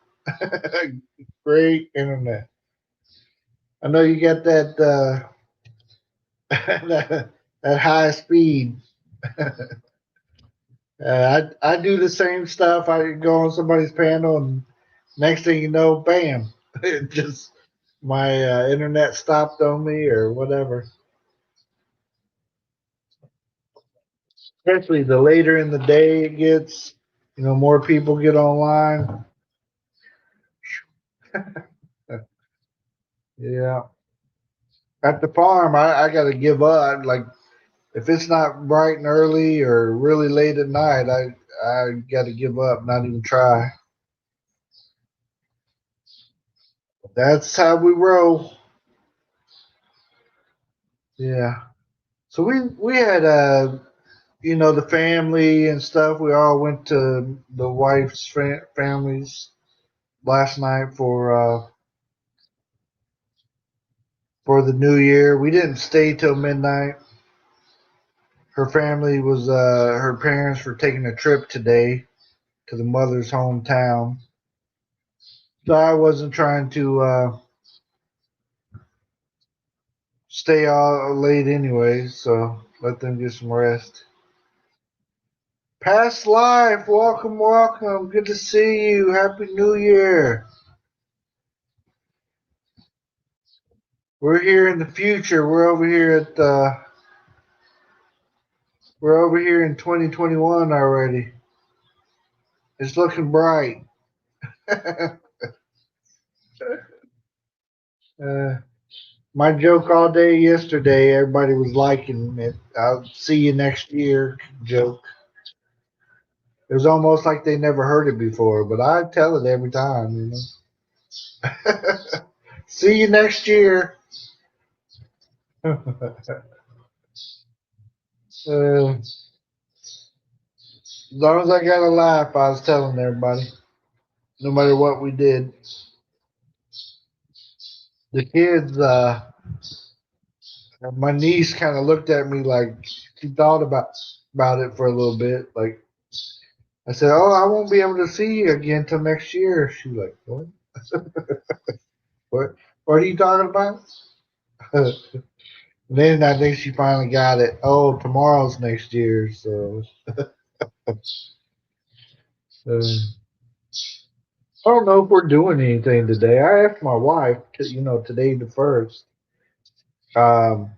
Great internet. I know you got that that high speed. I do the same stuff. I go on somebody's panel, and next thing you know, bam, it just my internet stopped on me or whatever. Especially the later in the day it gets, more people get online. Yeah. At the farm, I got to give up. Like, if it's not bright and early or really late at night, I got to give up, not even try. That's how we roll. Yeah. So we had the family and stuff. We all went to the wife's families last night for the new year. We didn't stay till midnight. Her family was her parents were taking a trip today to the mother's hometown. So I wasn't trying to stay all late anyway, so let them get some rest. Past life, welcome, welcome. Good to see you. Happy New Year. We're here in the future. We're over here in 2021 already. It's looking bright. My joke all day yesterday, everybody was liking it. I'll see you next year joke. It was almost like they never heard it before, but I tell it every time, See you next year. As long as I got a laugh, I was telling everybody, no matter what we did. The kids, my niece kind of looked at me like she thought about it for a little bit. Like I said, "Oh, I won't be able to see you again till next year." She's like, "What? what? What are you talking about?" Then I think she finally got it. Oh, tomorrow's next year, so. I don't know if we're doing anything today. I asked my wife, today the first. Um,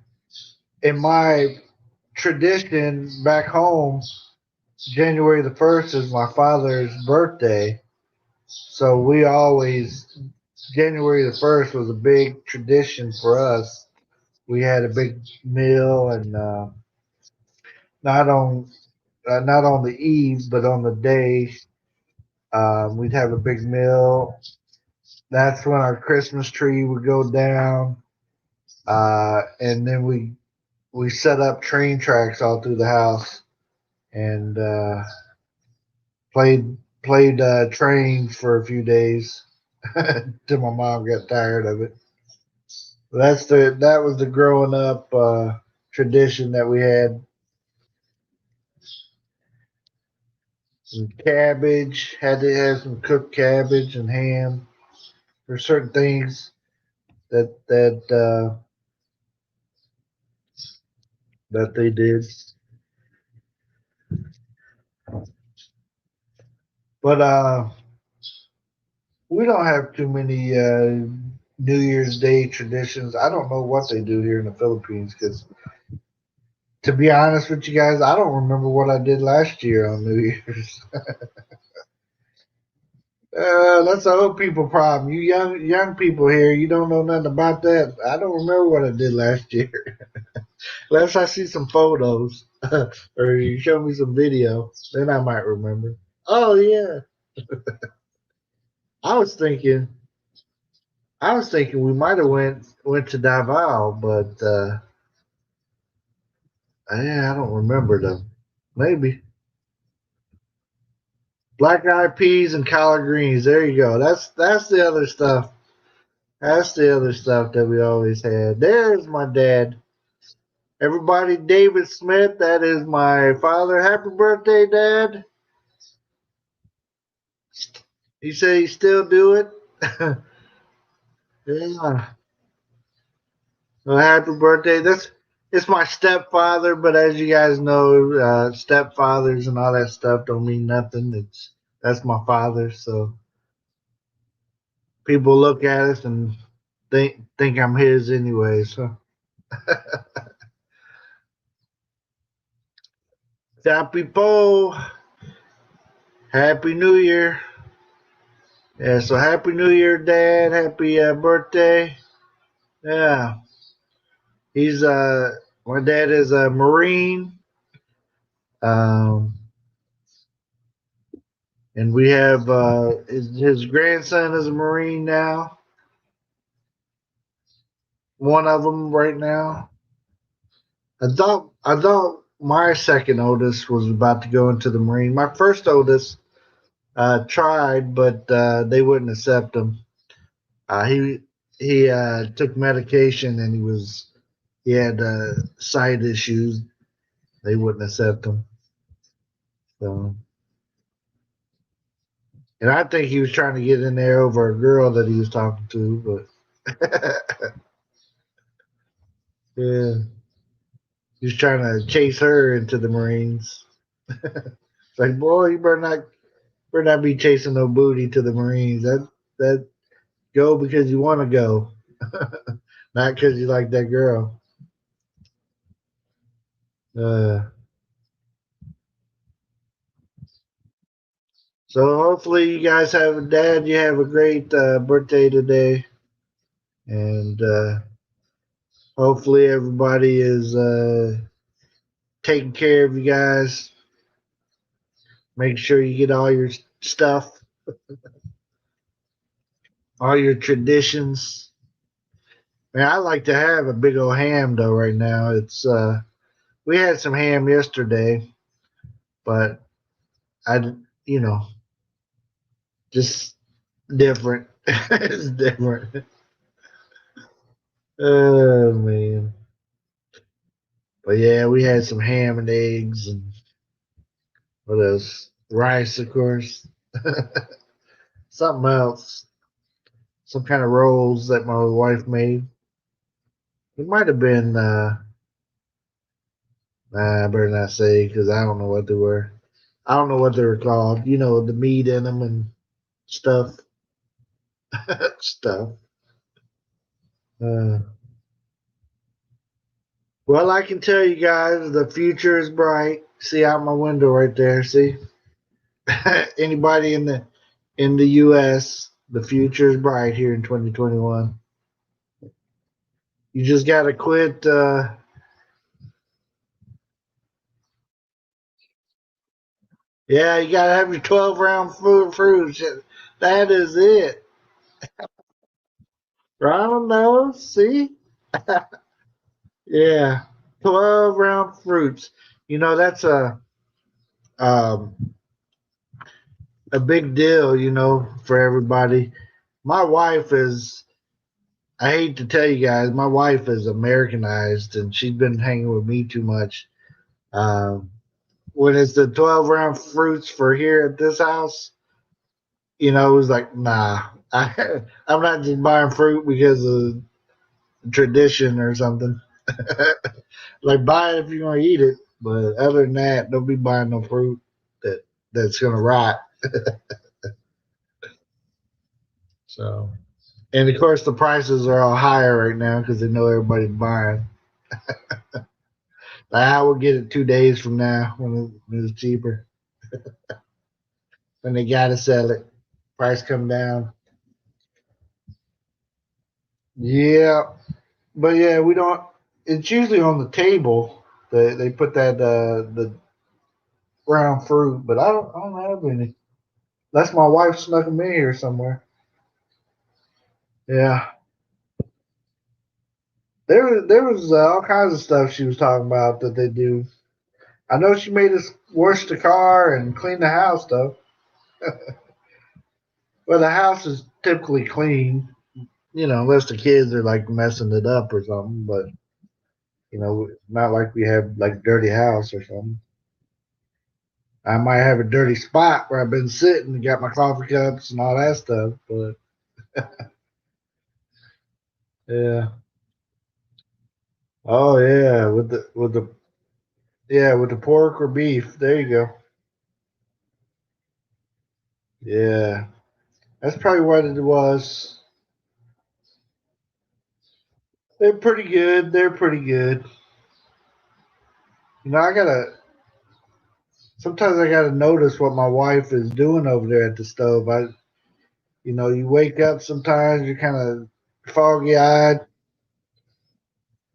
in my tradition back home, January the 1st is my father's birthday. So we always, January the 1st was a big tradition for us. We had a big meal and not on not on the eve, but on the day, we'd have a big meal. That's when our Christmas tree would go down, and then we set up train tracks all through the house and played trains for a few days till my mom got tired of it. That was the growing up tradition that we had. Some cabbage, had to have some cooked cabbage and ham. There's certain things that they did, but we don't have too many New Year's Day traditions. I don't know what they do here in the Philippines because, to be honest with you guys, I don't remember what I did last year on New Year's. That's a old people problem. You young people here, you don't know nothing about that. I don't remember what I did last year, unless I see some photos or you show me some video. Then I might remember. Oh yeah, I was thinking. I was thinking we might have went to Davao, but yeah, I don't remember them. Maybe black eyed peas and collard greens. There you go. That's the other stuff. That's the other stuff that we always had. There's my dad. Everybody, David Smith. That is my father. Happy birthday, Dad. He said he still do it. Yeah. Well, happy birthday. It's my stepfather, but as you guys know, stepfathers and all that stuff don't mean nothing. That's my father, so people look at us and think I'm his anyway. So happy Po, happy New Year. Yeah, so happy New Year, Dad. Happy birthday. Yeah, he's my dad is a Marine. Um, and we have his grandson is a Marine now. One of them right now. I thought my second oldest was about to go into the Marine. My first oldest tried, but they wouldn't accept him. He took medication and he had side issues. They wouldn't accept him. So, and I think he was trying to get in there over a girl that he was talking to, but yeah, he was trying to chase her into the Marines. It's like, boy, you better not be chasing no booty to the Marines. That go because you want to go, not because you like that girl. Uh, so hopefully you guys have a dad. You have a great birthday today, and hopefully everybody is taking care of you guys. Make sure you get all your stuff, all your traditions. Man, I like to have a big old ham though. Right now, it's we had some ham yesterday, but I, you know, just different. It's different. Oh man. But yeah, we had some ham and eggs and what else? Rice, of course. Something else. Some kind of rolls that my wife made. It might have been nah, I better not say because I don't know what they were. I don't know what they were called. You know, the meat in them and stuff. Stuff. Uh, well, I can tell you guys the future is bright. See out my window right there. See, anybody in the U.S. The future is bright here in 2021. You just got to quit. Yeah, you got to have your 12 round fruits. That is it. Round nose. See? Yeah, 12 round fruits. You know that's um, a big deal. You know for everybody. My wife is. I hate to tell you guys, my wife is Americanized, and she's been hanging with me too much. Um, when it's the 12 round fruits for here at this house, you know, it was like, nah, I'm not just buying fruit because of tradition or something. Like, buy it if you're going to eat it. But other than that, don't be buying no fruit that's going to rot. So, and of course, the prices are all higher right now because they know everybody's buying. I will get it 2 days from now when it's cheaper. When they got to sell it, price come down. Yeah, but yeah, we don't. It's usually on the table. They put that the brown fruit, but I don't have any. That's my wife snuck them in here somewhere. Yeah, there was all kinds of stuff she was talking about that they do. I know she made us wash the car and clean the house though. Well, the house is typically clean, you know, unless the kids are like messing it up or something. But you know, not like we have like a dirty house or something. I might have a dirty spot where I've been sitting and got my coffee cups and all that stuff, but yeah. Oh yeah, with the pork or beef. There you go. Yeah, that's probably what it was. They're pretty good. They're pretty good. You know, sometimes I gotta notice what my wife is doing over there at the stove. You wake up sometimes, you're kind of foggy eyed.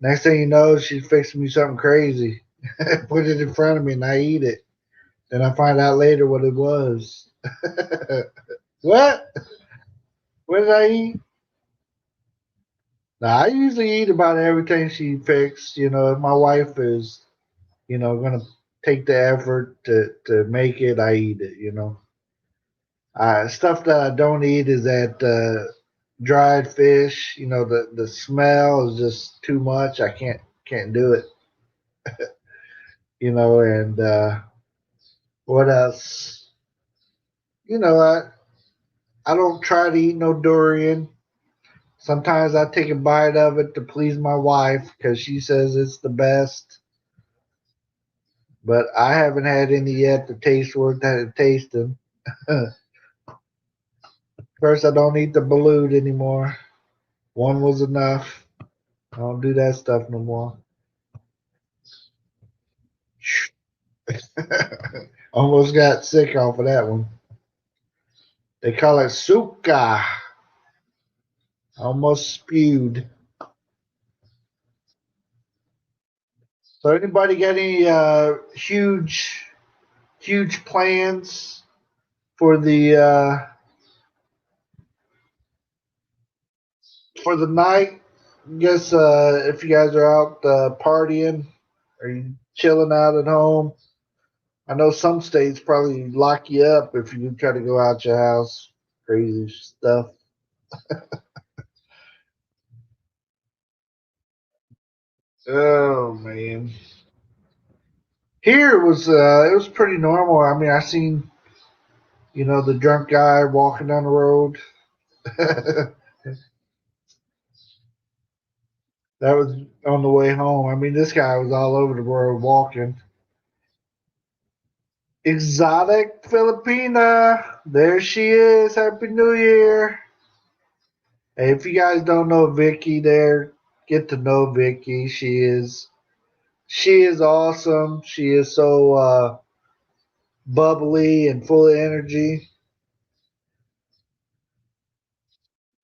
Next thing you know, she's fixing me something crazy. Put it in front of me and I eat it. Then I find out later what it was. What? What did I eat? Now, I usually eat about everything she picks. You know, if my wife is Gonna take the effort to make it. I eat it. Stuff that I don't eat is that dried fish. The smell is just too much. I can't do it. And what else? I don't try to eat no durian. Sometimes I take a bite of it to please my wife because she says it's the best. But I haven't had any yet to taste worth tasting. First, I don't eat the balut anymore. One was enough. I don't do that stuff no more. Almost got sick off of that one. They call it suka. Almost spewed. So anybody got any huge plans for the night? I guess if you guys are out partying, or you chilling out at home? I know some states probably lock you up if you try to go out your house. Crazy stuff. Oh man. Here it was pretty normal. I mean, I seen the drunk guy walking down the road. That was on the way home. I mean, this guy was all over the road walking. Exotic Filipina. There she is. Happy New Year. Hey, if you guys don't know Vicky there, get to know Vicky. She is awesome. She is so bubbly and full of energy.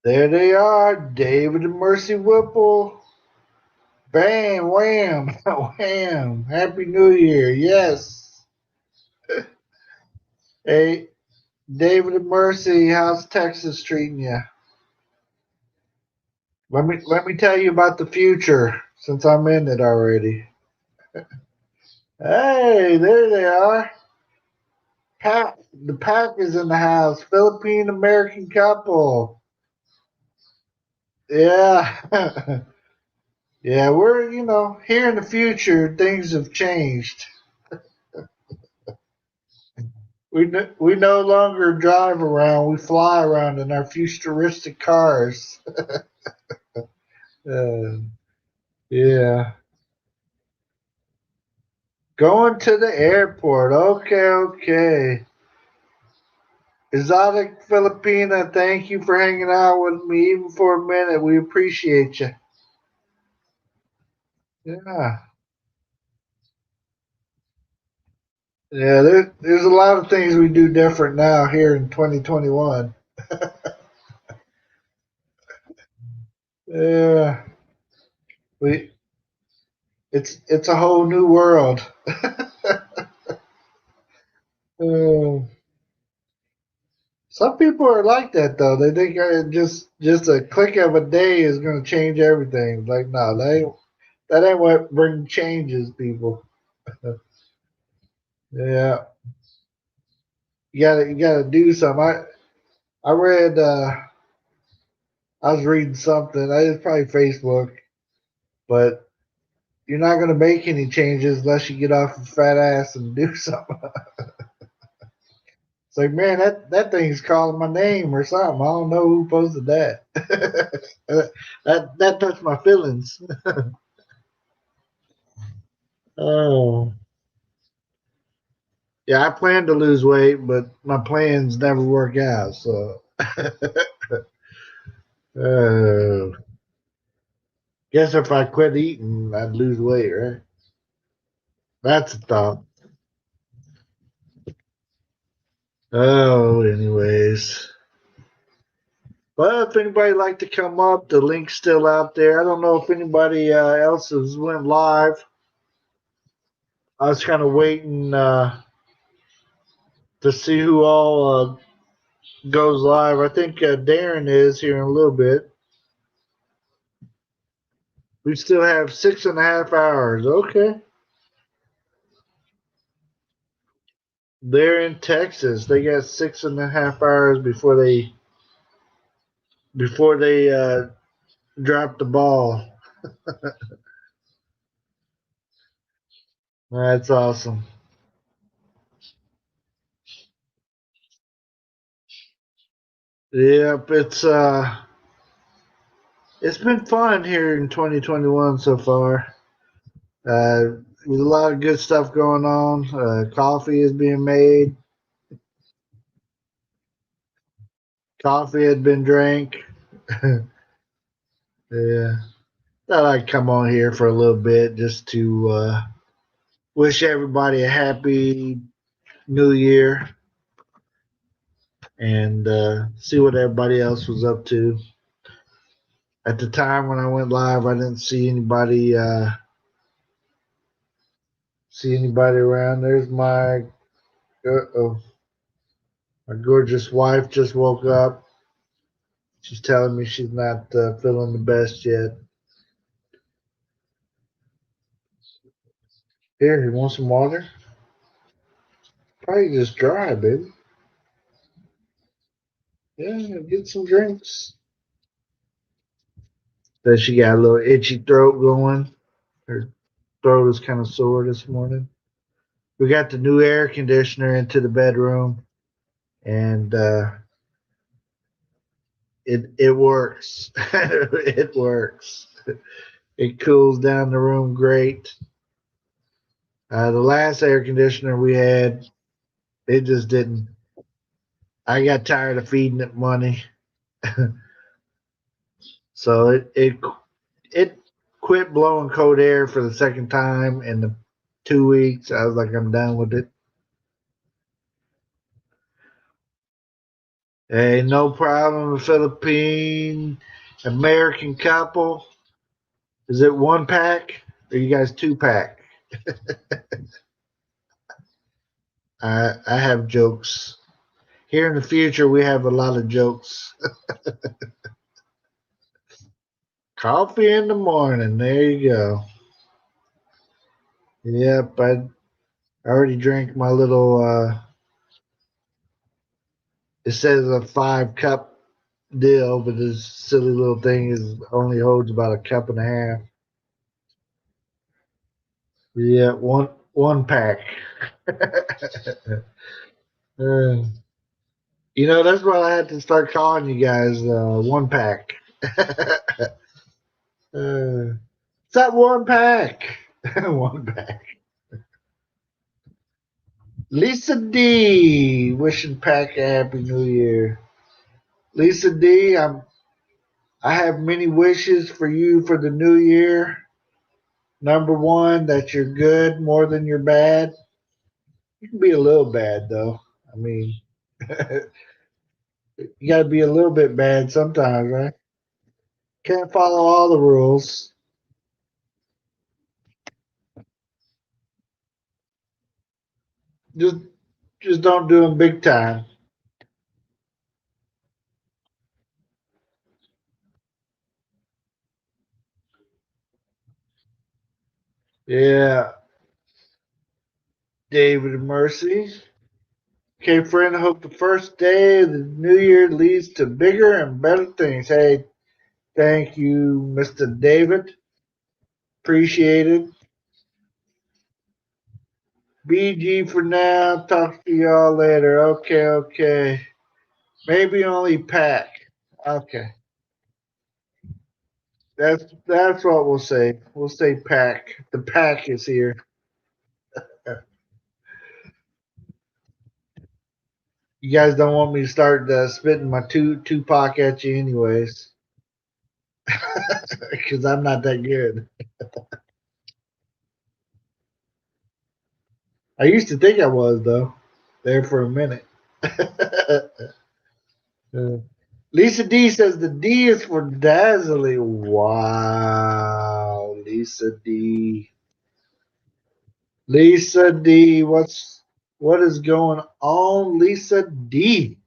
There they are, David and Mercy Whipple. Bam, wham, wham. Happy New Year. Yes. Hey, David and Mercy, how's Texas treating you? Let me tell you about the future since I'm in it already. Hey, there they are. The pack is in the house. Philippine American couple. Yeah. Yeah, we're, here in the future, things have changed. We no longer drive around, we fly around in our futuristic cars. Uh, yeah. Going to the airport. Okay, okay. Exotic Filipina, thank you for hanging out with me even for a minute. We appreciate you. Yeah. Yeah, there's a lot of things we do different now here in 2021. Yeah. We it's a whole new world. Uh, some people are like that though. They think just a click of a day is going to change everything. Like no, that ain't what brings changes, people. Yeah, you gotta do something. I read I was reading something. It's probably Facebook, but you're not going to make any changes unless you get off your fat ass and do something. It's like, man, that thing's calling my name or something. I don't know who posted that. that touched my feelings. Oh, yeah, I plan to lose weight, but my plans never work out. So, uh, guess if I quit eating, I'd lose weight, right? That's a thought. Oh, anyways. Well, if anybody like to come up, the link's still out there. I don't know if anybody else has went live. I was kind of waiting to see who all goes live. I think Darren is here in a little bit. We still have 6.5 hours. Okay. They're in Texas. They got 6.5 hours before they drop the ball. That's awesome. Yep, it's been fun here in 2021 so far. There's a lot of good stuff going on. Coffee is being made. Coffee had been drank. Yeah, thought I'd come on here for a little bit just to wish everybody a happy New Year and see what everybody else was up to. At the time when I went live, I didn't see anybody around. There's my gorgeous wife just woke up. She's telling me she's not feeling the best yet. Here, you want some water? Probably just dry, baby. Yeah, get some drinks. Then she got a little itchy throat going. Her throat is kind of sore this morning. We got the new air conditioner into the bedroom, and it works. It works. It cools down the room great. The last air conditioner we had, it just didn't. I got tired of feeding it money, so it quit blowing cold air for the second time in the 2 weeks. I was like, I'm done with it. Hey, no problem. Philippine American couple. Is it one pack or you guys 2-pack? I have jokes. Here in the future, we have a lot of jokes. Coffee in the morning. There you go. Yep, I already drank my little. It says a 5-cup deal, but this silly little thing is only holds about a cup and a half. Yeah, one pack. Uh, that's what I had to start calling you guys. One pack. It's that one pack. One pack. Lisa D, wishing Pack a happy new year. Lisa D, I have many wishes for you for the new year. Number one, that you're good more than you're bad. You can be a little bad though. I mean, you got to be a little bit bad sometimes, right? Can't follow all the rules. Just just don't do them big time. Yeah, David and Mercy. Okay, friend, I hope the first day of the new year leads to bigger and better things. Hey, thank you, Mr. David. Appreciate it. BG for now. Talk to y'all later. Okay, okay. Maybe only Pack. Okay. That's what we'll say. We'll say Pack. The Pack is here. You guys don't want me to start spitting my Tupac at you anyways. Because I'm not that good. I used to think I was though. There for a minute. Lisa D says the D is for dazzling. Wow, Lisa D. Lisa D, what is going on, Lisa D?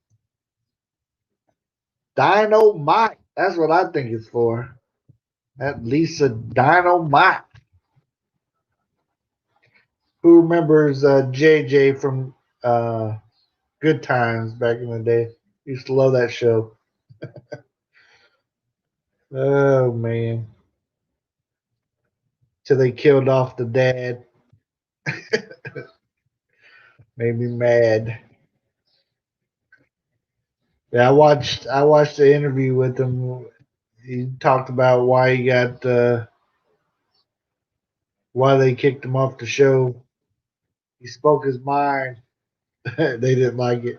Dynamite. That's what I think it's for. That Lisa Dynamite. Who remembers JJ from Good Times back in the day. Used to love that show. Oh man. Till they killed off the dad. Made me mad. Yeah, I watched the interview with him. He talked about why he got why they kicked him off the show. He spoke his mind. They didn't like it.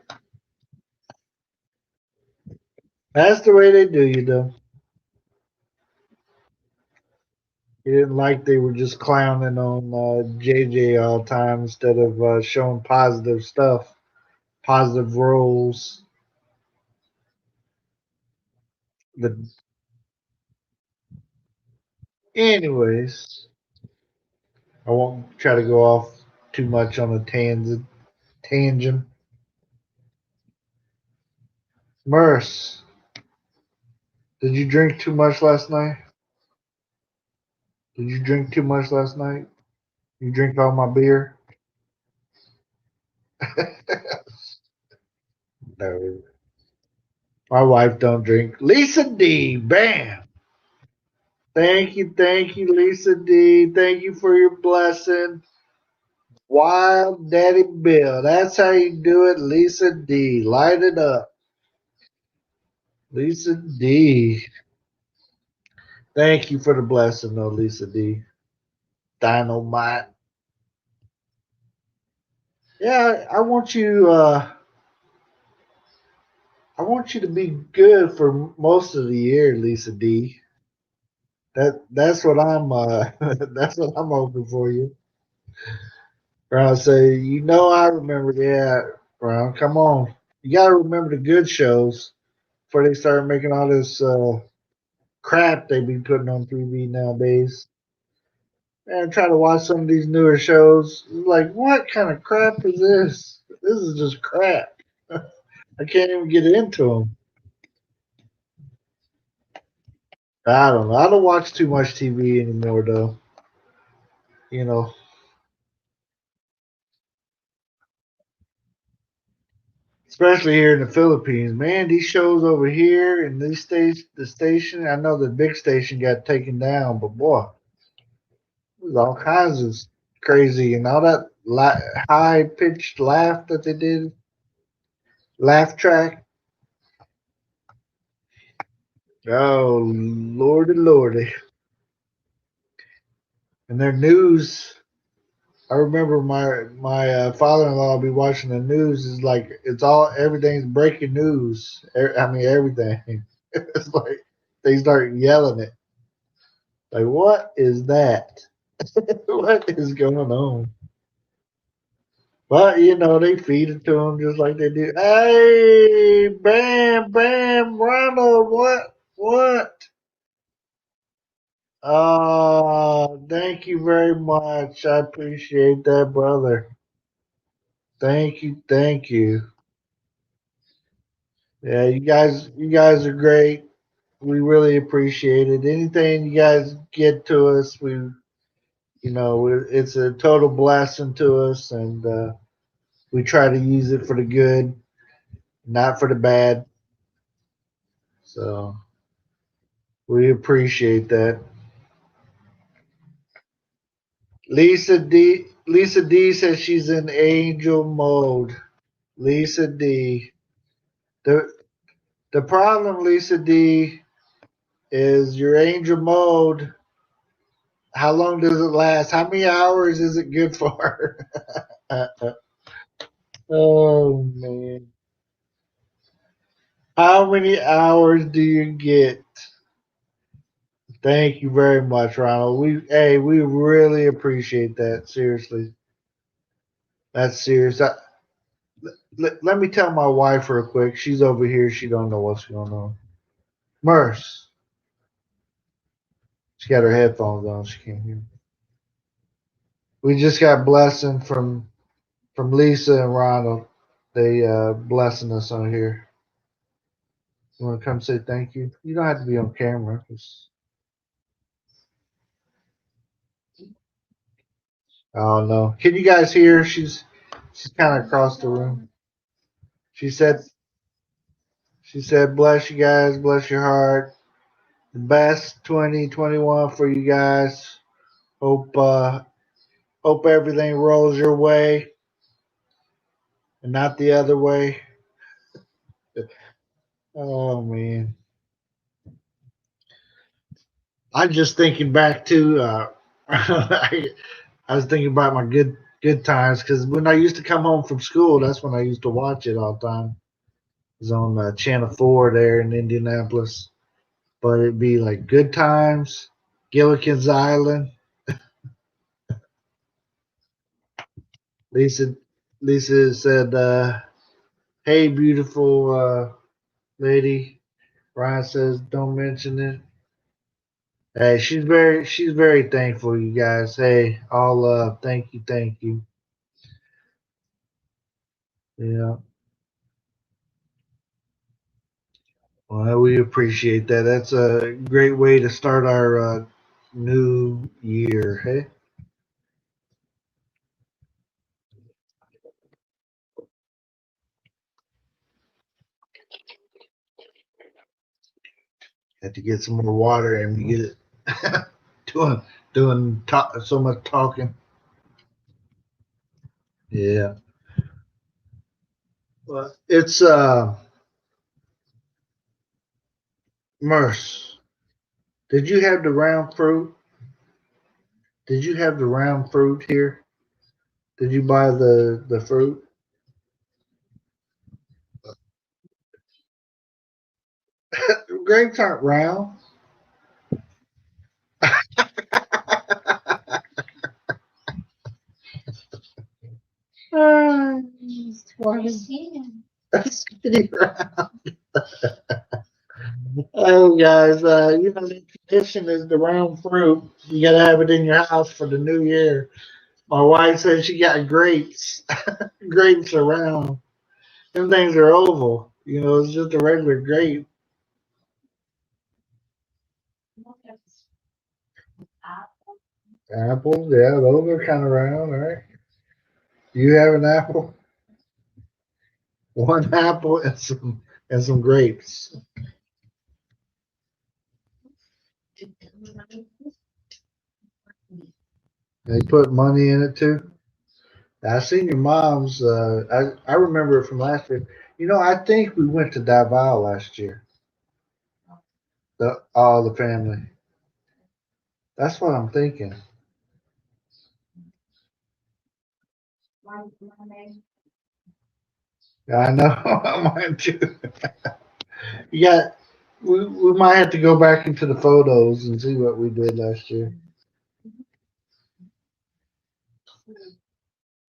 That's the way they do you, though. He didn't like they were just clowning on JJ all the time instead of showing positive stuff, positive roles. But anyways, I won't try to go off too much on a tangent. Tangent. Merce, did you drink too much last night? Did you drink too much last night? You drink all my beer? No. My wife don't drink. Lisa D, bam. Thank you, Lisa D. Thank you for your blessing. Wild Daddy Bill. That's how you do it, Lisa D. Light it up. Lisa D. Thank you for the blessing, though, Lisa D. Dynamite. Yeah, I want you to be good for most of the year, Lisa D. That's what I'm that's what I'm hoping for you. Brown say, I remember that. Brown, come on. You gotta remember the good shows before they start making all this crap they be putting on TV nowadays. And try to watch some of these newer shows. Like, what kind of crap is this? This is just crap. I can't even get into them. I don't know. I don't watch too much TV anymore, though. You know, especially here in the Philippines. Man, these shows over here and the station. I know the big station got taken down, but boy, there's all kinds of crazy and all that high pitched laugh that they did, laugh track. Oh lordy, lordy, and their news. I remember my father-in-law be watching the news. Is like everything's breaking news. I mean everything. It's like they start yelling it. Like, what is that? What is going on? But they feed it to them just like they do. Hey, bam, bam, Ronald, what? Oh, thank you very much. I appreciate that, brother. Thank you, thank you. Yeah, you guys are great. We really appreciate it. Anything you guys get to us, it's a total blessing to us, and we try to use it for the good, not for the bad. So we appreciate that. Lisa D says she's in angel mode. Lisa D. The the problem, Lisa D, is your angel mode. How long does it last? How many hours is it good for? Oh man. How many hours do you get? Thank you very much, Ronald. We really appreciate that. Seriously. That's serious. Let me tell my wife real quick. She's over here. She don't know what's going on. Merce. She got her headphones on. She can't hear me. We just got blessing from Lisa and Ronald. They blessing us on here. You want to come say thank you? You don't have to be on camera. I don't know. Can you guys hear? She's kind of across the room. She said, bless you guys, bless your heart. The best 2021 for you guys. Hope everything rolls your way and not the other way. Oh man. I'm just thinking back to I was thinking about my good times because when I used to come home from school, that's when I used to watch it all the time. It was on Channel 4 there in Indianapolis. But it'd be like Good Times, Gilligan's Island. Lisa Lisa said, "Hey, beautiful lady." Ryan says, "Don't mention it." Hey, she's very thankful, you guys. Hey, all love. Thank you, thank you. Yeah. Well, we appreciate that. That's a great way to start our new year. Hey, had to get some more water and we get it doing so much talking. Yeah. Well, it's Merce. Did you have the round fruit? Did you have the round fruit here? Did you buy the fruit? Grapes aren't round. Skinny round. Oh, guys, the tradition is the round fruit. You got to have it in your house for the new year. My wife said she got grapes. Grapes are round. Them things are oval. It's just a regular grape. Apples, yeah, those are kind of round, right? You have an apple, one apple, and some grapes. They put money in it too. I seen your mom's. I remember it from last year. I think we went to Davao last year. All the family. That's what I'm thinking. Yeah, I know. Mine too. You got. We might have to go back into the photos and see what we did last year.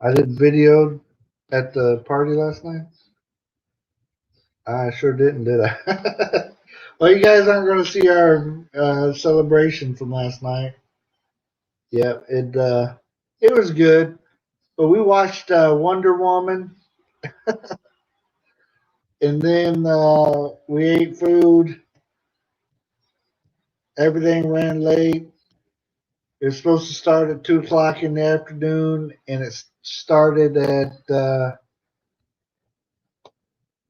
I did video at the party last night. I sure didn't, did I? Well, you guys aren't going to see our celebration from last night. Yeah, it was good. But we watched Wonder Woman, and then we ate food. Everything ran late. It was supposed to start at 2 o'clock in the afternoon, and it started at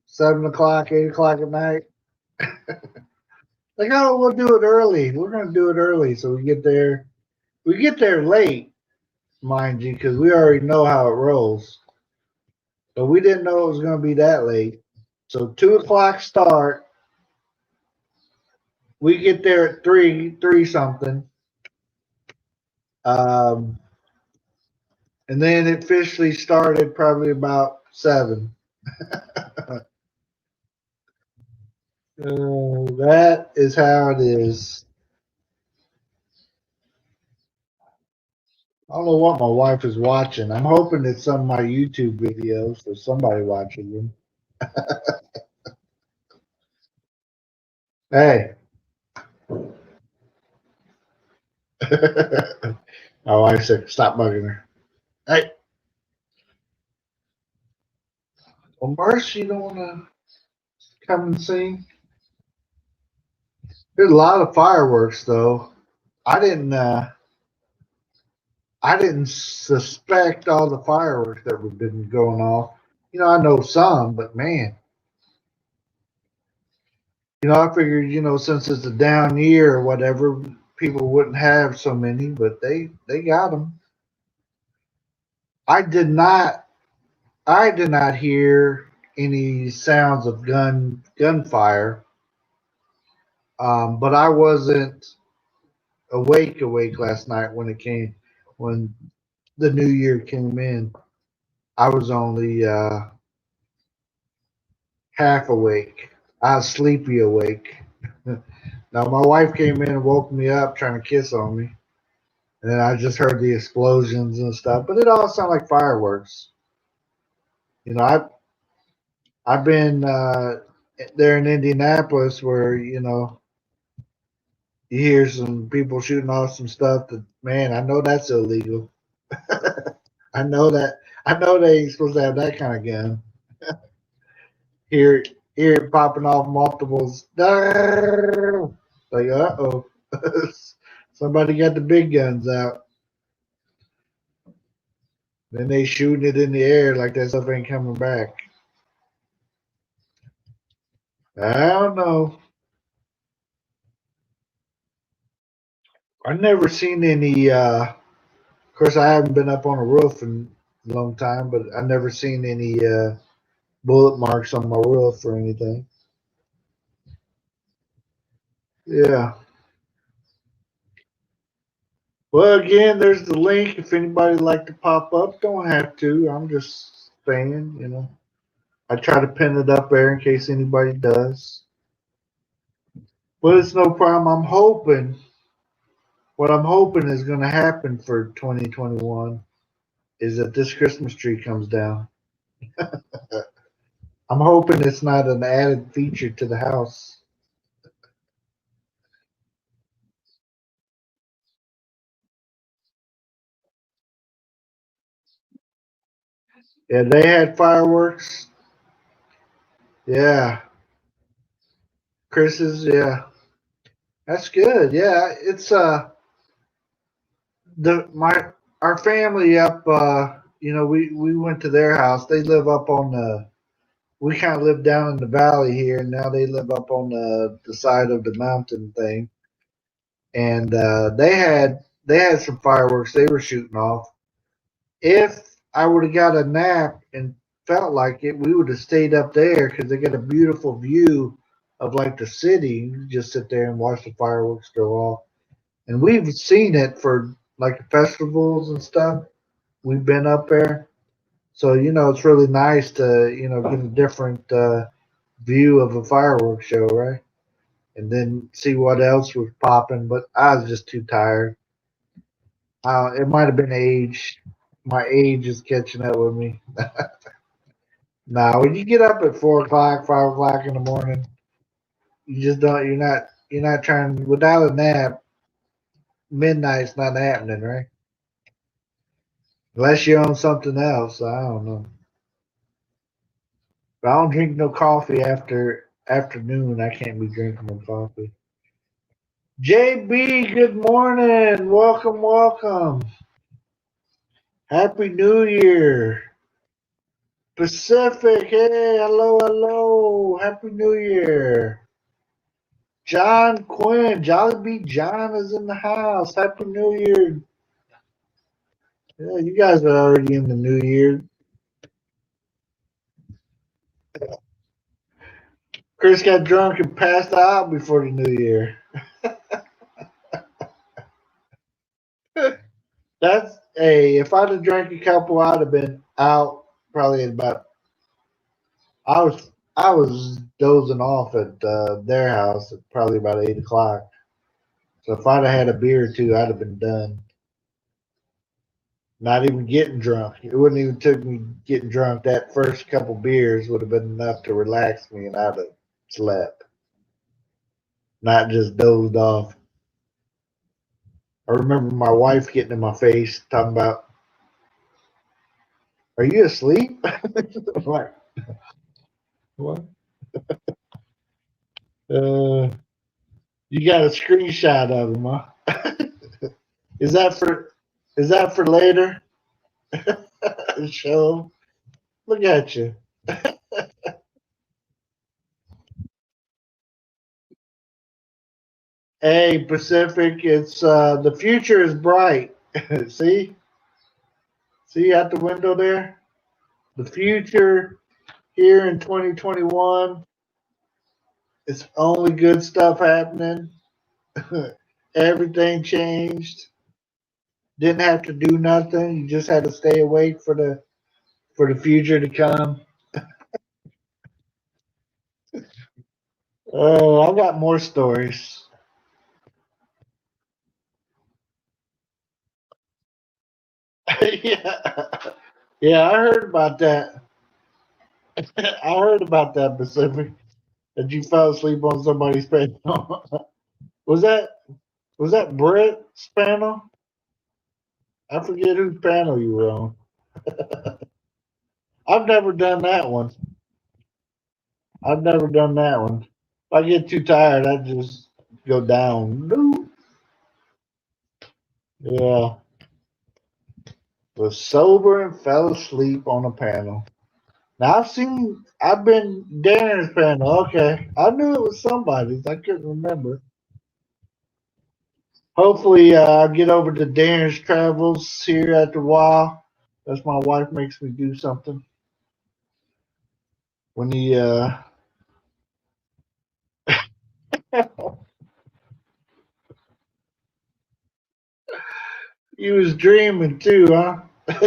7 o'clock, 8 o'clock at night. Like, oh, we'll do it early. We're going to do it early, so we get there. We get there late, mind you, because we already know how it rolls. But we didn't know it was going to be that late. So 2 o'clock start. We get there at three something. Um, and then it officially started probably about 7. That is how it is. I don't know what my wife is watching. I'm hoping it's some of my YouTube videos or somebody watching them. Hey. My wife said, stop bugging her. Hey. Well, Merce, you don't want to come and sing? There's a lot of fireworks, though. I didn't. I didn't suspect all the fireworks that were been going off. I know some, but man, I figured, since it's a down year or whatever, people wouldn't have so many, but they got them. I did not I did not hear any sounds of gunfire, but I wasn't awake last night when the new year came in. I was only half awake. I was sleepy awake. Now my wife came in and woke me up trying to kiss on me, and then I just heard the explosions and stuff. But it all sounded like fireworks. You know, I've been there in Indianapolis where you hear some people shooting off some stuff that, man, I know that's illegal. I know that. I know they ain't supposed to have that kind of gun. Hear hear it popping off multiples. Like, uh-oh. Somebody got the big guns out. Then they shooting it in the air like that stuff ain't coming back. I don't know. I've never seen any of course I haven't been up on a roof in a long time, but I've never seen any bullet marks on my roof or anything. Yeah. Well, again, there's the link. If anybody'd like to pop up, don't have to. I'm just saying. I try to pin it up there in case anybody does. But it's no problem. What I'm hoping is going to happen for 2021 is that this Christmas tree comes down. I'm hoping it's not an added feature to the house. Yeah, they had fireworks. Yeah. Chris's, yeah. That's good. Yeah, it's the my our family up we went to their house. They live up on the we kind of live down in the valley here, and now they live up on the side of the mountain thing. And they had some fireworks they were shooting off. If I would have got a nap and felt like it, we would have stayed up there because they got a beautiful view of like the city. You just sit there and watch the fireworks go off. And we've seen it for like the festivals and stuff. We've been up there. So, it's really nice to, get a different view of a fireworks show, right? And then see what else was popping. But I was just too tired. It might have been age. My age is catching up with me. Now, when you get up at 4 o'clock, 5 o'clock in the morning, you just don't. You're not trying without a nap. Midnight's not happening, right? Unless you're on something else. I don't know. But I don't drink no coffee after afternoon. I can't be drinking no coffee. JB, good morning. Welcome, welcome. Happy New Year. Pacific, hey, hello, hello. Happy New Year. John Quinn, Jollibee John is in the house. Happy New Year. Yeah, you guys are already in the new year. Chris got drunk and passed out before the new year. That's hey, if I'd have drank a couple, I'd have been out probably at about. I was dozing off at their house at probably about 8 o'clock. So if I'd have had a beer or two, I'd have been done. Not even getting drunk. It wouldn't even took me getting drunk. That first couple beers would have been enough to relax me, and I'd have slept, not just dozed off. I remember my wife getting in my face talking about, "Are you asleep?" I'm like, what? Uh, you got a screenshot of him, huh? Is that for? Is that for later? Show. Look at you. Hey, Pacific, it's the future is bright. See? See out the window there? The future here in 2021, it's only good stuff happening. Everything changed. Didn't have to do nothing. You just had to stay awake for the future to come. Oh, I got more stories. Yeah. Yeah, I heard about that. I heard about that, Pacific. That you fell asleep on somebody's panel. was that was that Brett's panel? I forget whose panel you were on. I've never done that one. I've never done that one. If I get too tired, I just go down. Boop. Yeah. Was sober and fell asleep on a panel. Now I've been Darren's panel. Okay. I knew it was somebody's. I couldn't remember. Hopefully, I'll get over to Darren's travels here after a while. That's my wife makes me do something. When he was dreaming too, huh?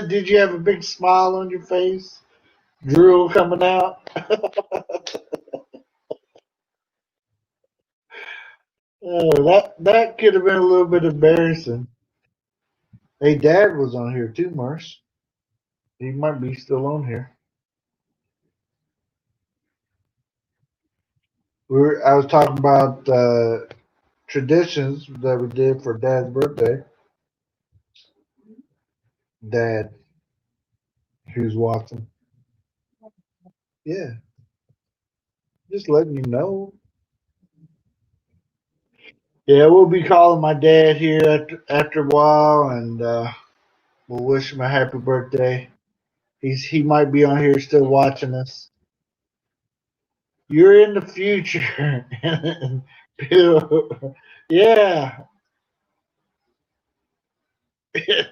Did you have a big smile on your face? Drool coming out? Oh, that could have been a little bit embarrassing. Hey, Dad was on here too, Mars. He might be still on here. I was talking about traditions that we did for Dad's birthday. Dad, who's watching? Yeah, just letting you know. Yeah, we'll be calling my dad here after a while, and we'll wish him a happy birthday. He might be on here still watching us. You're in the future, Bill. Yeah,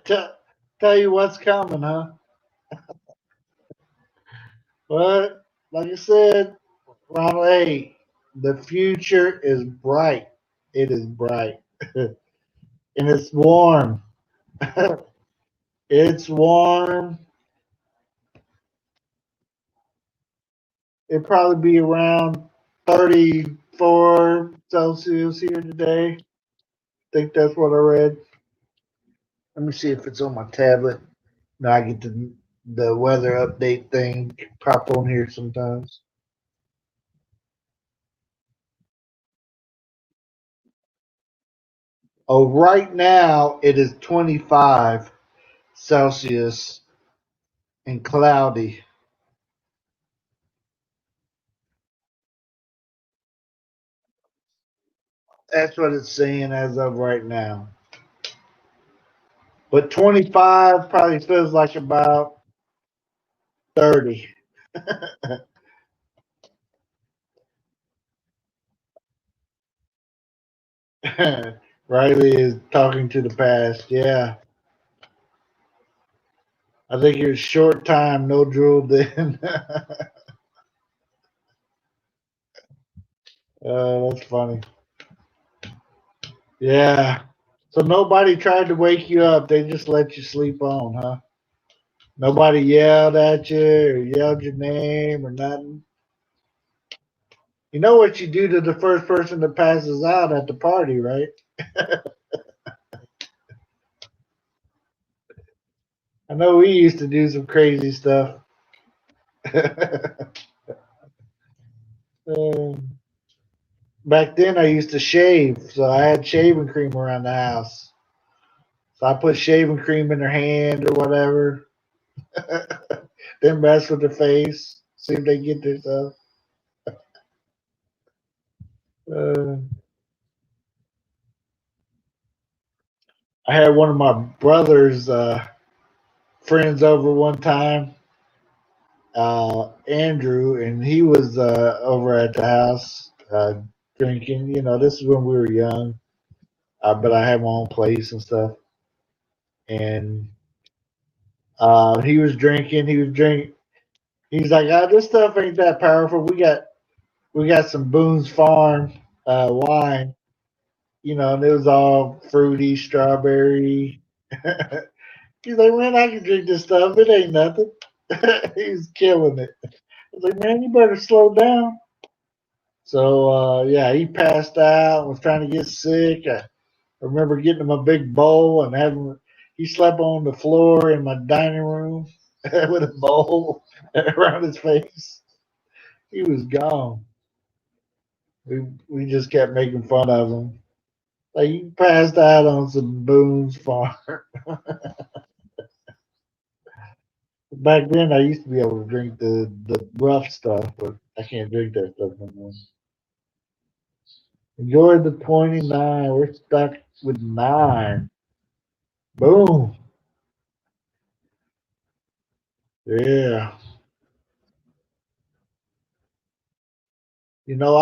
tell, tell you what's coming, huh? But like I said, Ronald, hey, the future is bright. It is bright, and it's warm. It's warm. It'd probably be around 34 Celsius here today. I think that's what I read. Let me see if it's on my tablet. No, I get the weather update thing pop on here sometimes. Oh, right now it is 25 Celsius and cloudy. That's what it's saying as of right now. But 25 probably feels like about 30. Riley is talking to the past. Yeah. I think it was short time, no drool then. That's funny. Yeah. So nobody tried to wake you up. They just let you sleep on, huh? Nobody yelled at you or yelled your name or nothing. You know what you do to the first person that passes out at the party, right? I know we used to do some crazy stuff. Um, Back then, I used to shave, so I had shaving cream around the house. So I put shaving cream in their hand or whatever. Then mess with their face, see if they get their stuff. Uh, I had one of my brother's friends over one time, Andrew, and he was over at the house drinking. You know, this is when we were young, but I had my own place and stuff. And he was drinking. He was drinking. He's like, this stuff ain't that powerful. We got some Boone's Farm wine, you know, and it was all fruity, strawberry. He's like, man, I can drink this stuff. It ain't nothing. He's killing it. I was like, man, you better slow down. So yeah, he passed out. Was trying to get sick. I remember getting him a big bowl and having. He slept on the floor in my dining room with a bowl around his face. He was gone. We just kept making fun of him. Like you passed out on some Boone's Farm. Back then, I used to be able to drink the rough stuff, but I can't drink that stuff no more. Enjoy the 29. We're stuck with 9. Boom. Yeah. You know,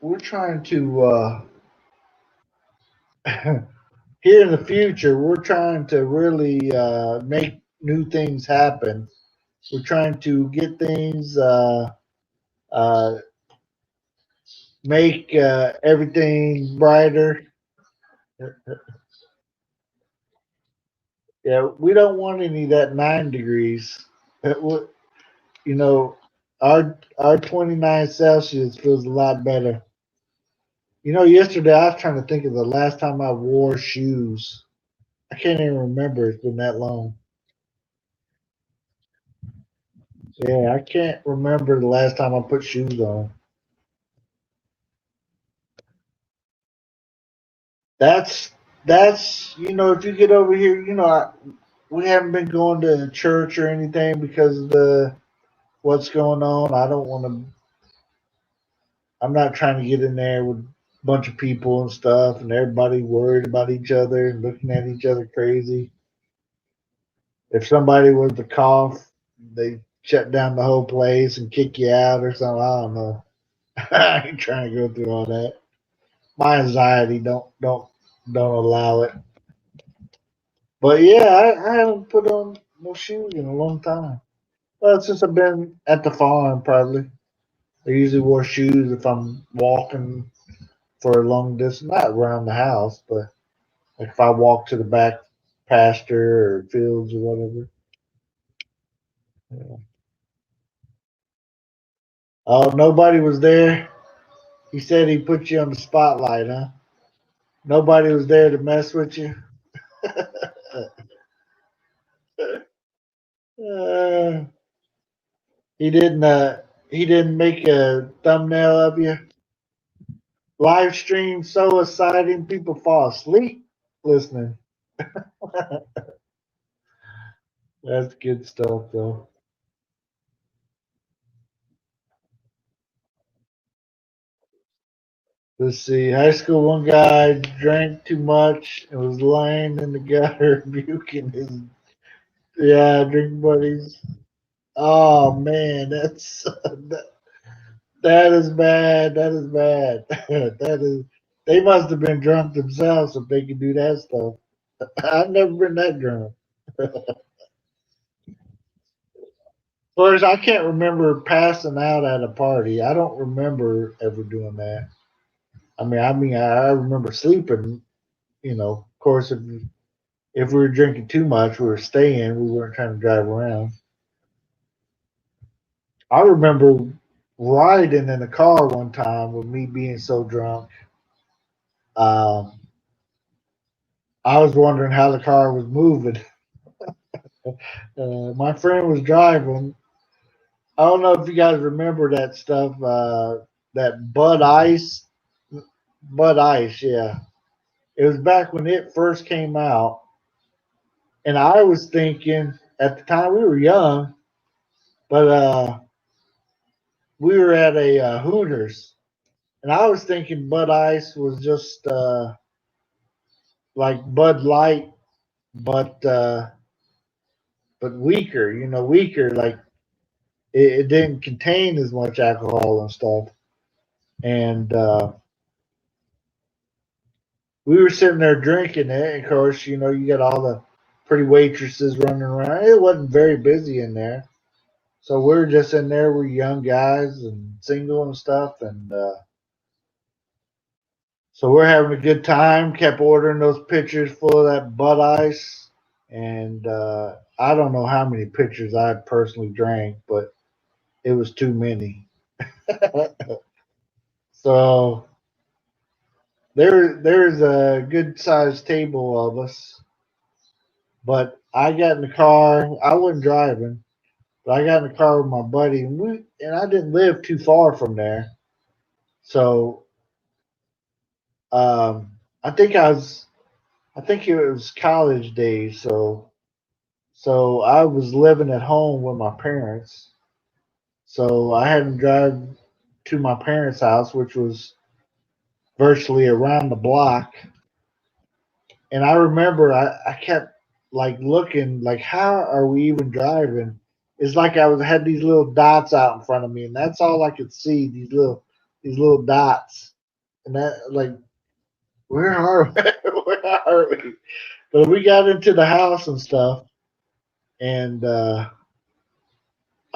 we're trying to here in the future. We're trying to really make new things happen. We're trying to get things uh, make everything brighter. Yeah, we don't want any of that 9 degrees. You know, our 29 Celsius feels a lot better. You know, yesterday I was trying to think of the last time I wore shoes. I can't even remember. It's been that long. Yeah, I can't remember the last time I put shoes on. That's you know, if you get over here, you know, we haven't been going to church or anything because of the what's going on. I don't want to. I'm not trying to get in there with a bunch of people and stuff, and everybody worried about each other and looking at each other crazy. If somebody was to cough, they shut down the whole place and kick you out or something. I don't know. I ain't trying to go through all that. My anxiety don't allow it. But yeah, I haven't put on no shoes in a long time. Well, since I've been at the farm, probably. I usually wear shoes if I'm walking for a long distance, not around the house, but like if I walk to the back pasture or fields or whatever. Yeah. Oh, nobody was there. He said he put you on the spotlight, huh? Nobody was there to mess with you. uh, he didn't. He didn't make a thumbnail of you. Live stream so exciting, people fall asleep listening. That's good stuff, though. Let's see. High school, one guy drank too much and was lying in the gutter, puking his drink buddies. Oh man, that's that is bad. That is bad. That is. They must have been drunk themselves if they could do that stuff. I've never been that drunk. First, I can't remember passing out at a party. I don't remember ever doing that. I remember sleeping. You know, of course, if we were drinking too much, we were staying. We weren't trying to drive around. I remember riding in a car one time with me being so drunk. Um, I was wondering how the car was moving. My friend was driving. I don't know if you guys remember that stuff. That Bud Ice, yeah. It was back when it first came out, and I was thinking at the time we were young, but we were at a Hooters, and I was thinking Bud Ice was just like Bud Light, but weaker. Weaker. Like it didn't contain as much alcohol and stuff. And we were sitting there drinking it. And of course, you got all the pretty waitresses running around. It wasn't very busy in there. So we were just in there. We're young guys and single and stuff. And so we're having a good time. Kept ordering those pitchers full of that Bud Ice. And I don't know how many pitchers I personally drank, but it was too many. So there's a good sized table of us. But I got in the car. I wasn't driving, but I got in the car with my buddy, and I didn't live too far from there. So I think I think it was college days. So I was living at home with my parents. So I had to drive to my parents' house, which was virtually around the block. And I remember I kept like looking like, how are we even driving? It's like had these little dots out in front of me, and that's all I could see, these little dots. And that, like, where are we? Where are we? But we got into the house and stuff, and I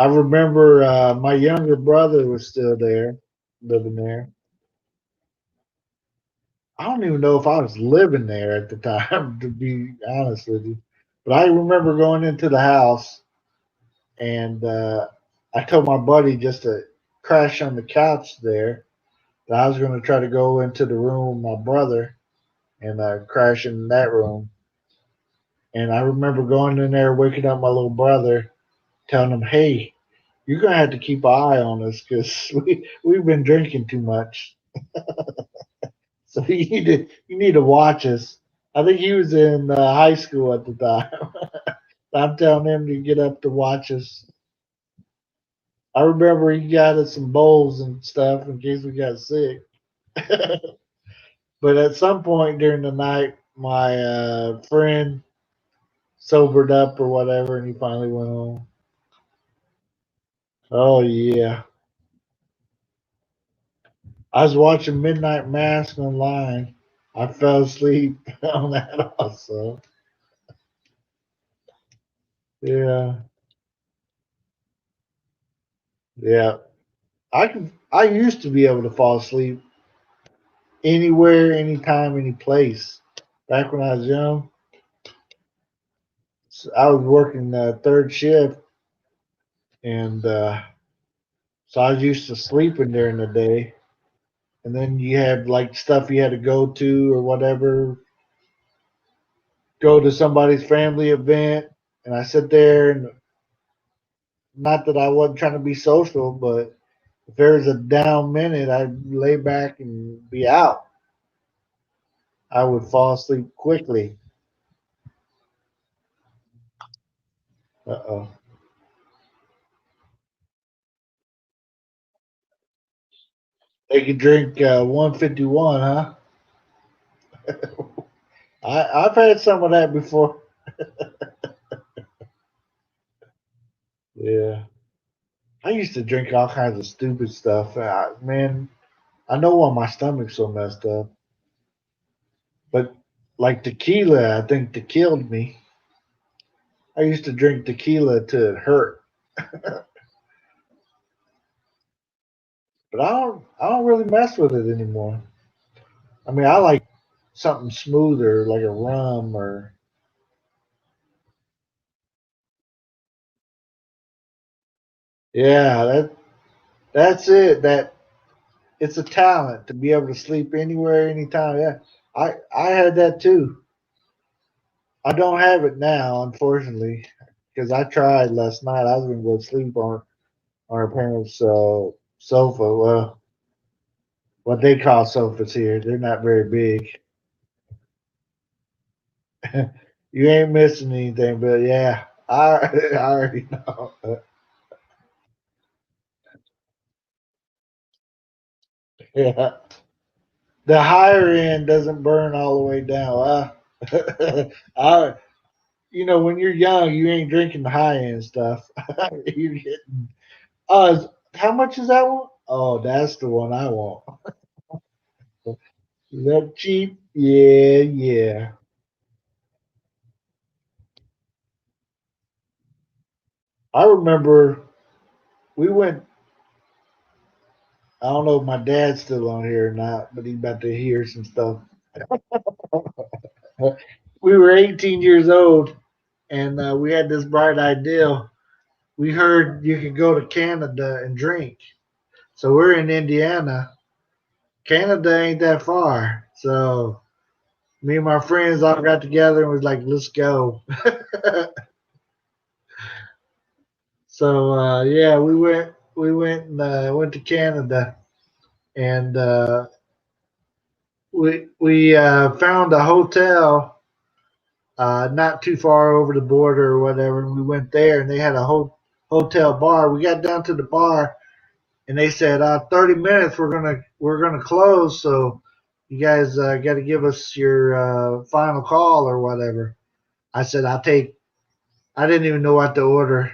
remember my younger brother was still there, living there. I don't even know if I was living there at the time, to be honest with you. But I remember going into the house, and I told my buddy just to crash on the couch there. That I was going to try to go into the room with my brother and crash in that room. And I remember going in there, waking up my little brother, telling him, "Hey, you're going to have to keep an eye on us because we've been drinking too much. So you need to watch us." I think he was in high school at the time. I'm telling him to get up to watch us. I remember he got us some bowls and stuff in case we got sick. But at some point during the night, my friend sobered up or whatever, and he finally went home. Oh yeah, I was watching Midnight Mass online. I fell asleep on that also. Yeah, yeah. I used to be able to fall asleep anywhere, anytime, any place. Back when I was young, I was working third shift, and so I was used to sleeping during the day. And then you had like stuff you had to go to or whatever, go to somebody's family event, and I sit there, and not that I wasn't trying to be social, but if there was a down minute, I'd lay back and be out. I would fall asleep quickly. Uh-oh. They could drink 151, huh? I've had some of that before. Yeah. I used to drink all kinds of stupid stuff. Man, I know why my stomach's so messed up. But like tequila, I think that killed me. I used to drink tequila till it hurt. But I don't really mess with it anymore. I mean, I like something smoother, like a rum or yeah, that's it. That it's a talent to be able to sleep anywhere, anytime. Yeah, I had that too. I don't have it now, unfortunately, because I tried last night. I was gonna go sleep on our parents' sofa. Well, what they call sofas here. They're not very big. You ain't missing anything, but yeah, I already know. Yeah, the higher end doesn't burn all the way down. I, when you're young, you ain't drinking the high end stuff. You're getting. How much is that one? Oh, that's the one I want. Is that cheap? Yeah, yeah. I remember we went. I don't know if my dad's still on here or not, but he's about to hear some stuff. We were 18 years old, and we had this bright idea. We heard you could go to Canada and drink. So we're in Indiana. Canada ain't that far. So me and my friends all got together and was like, let's go. So yeah, we went to Canada, and we found a hotel not too far over the border or whatever. And we went there, and they had a hotel bar. We got down to the bar, and they said 30 minutes we're gonna close, so you guys got to give us your final call or whatever. I said I didn't even know what to order.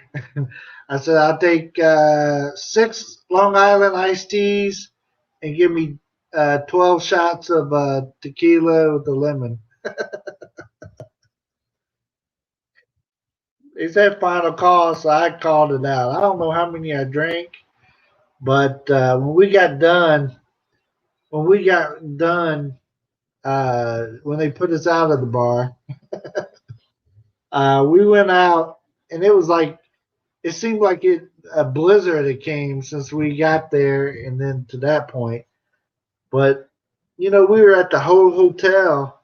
I said I'll take 6 Long Island iced teas and give me 12 shots of tequila with the lemon. They said final call, so I called it out. I don't know how many I drank, but when we got done, when they put us out of the bar, we went out, and it seemed like a blizzard had came since we got there, and then to that point. But we were at the whole hotel,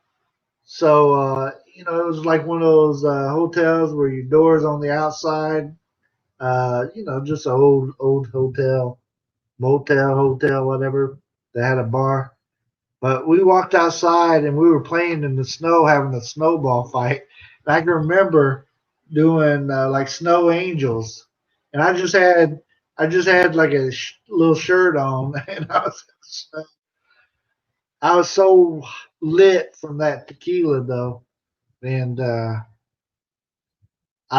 so it was like one of those hotels where your doors on the outside. Just an old hotel, whatever. That had a bar. But we walked outside and we were playing in the snow, having a snowball fight. And I can remember doing like snow angels, and I just had like a little shirt on, and I was so lit from that tequila though, and I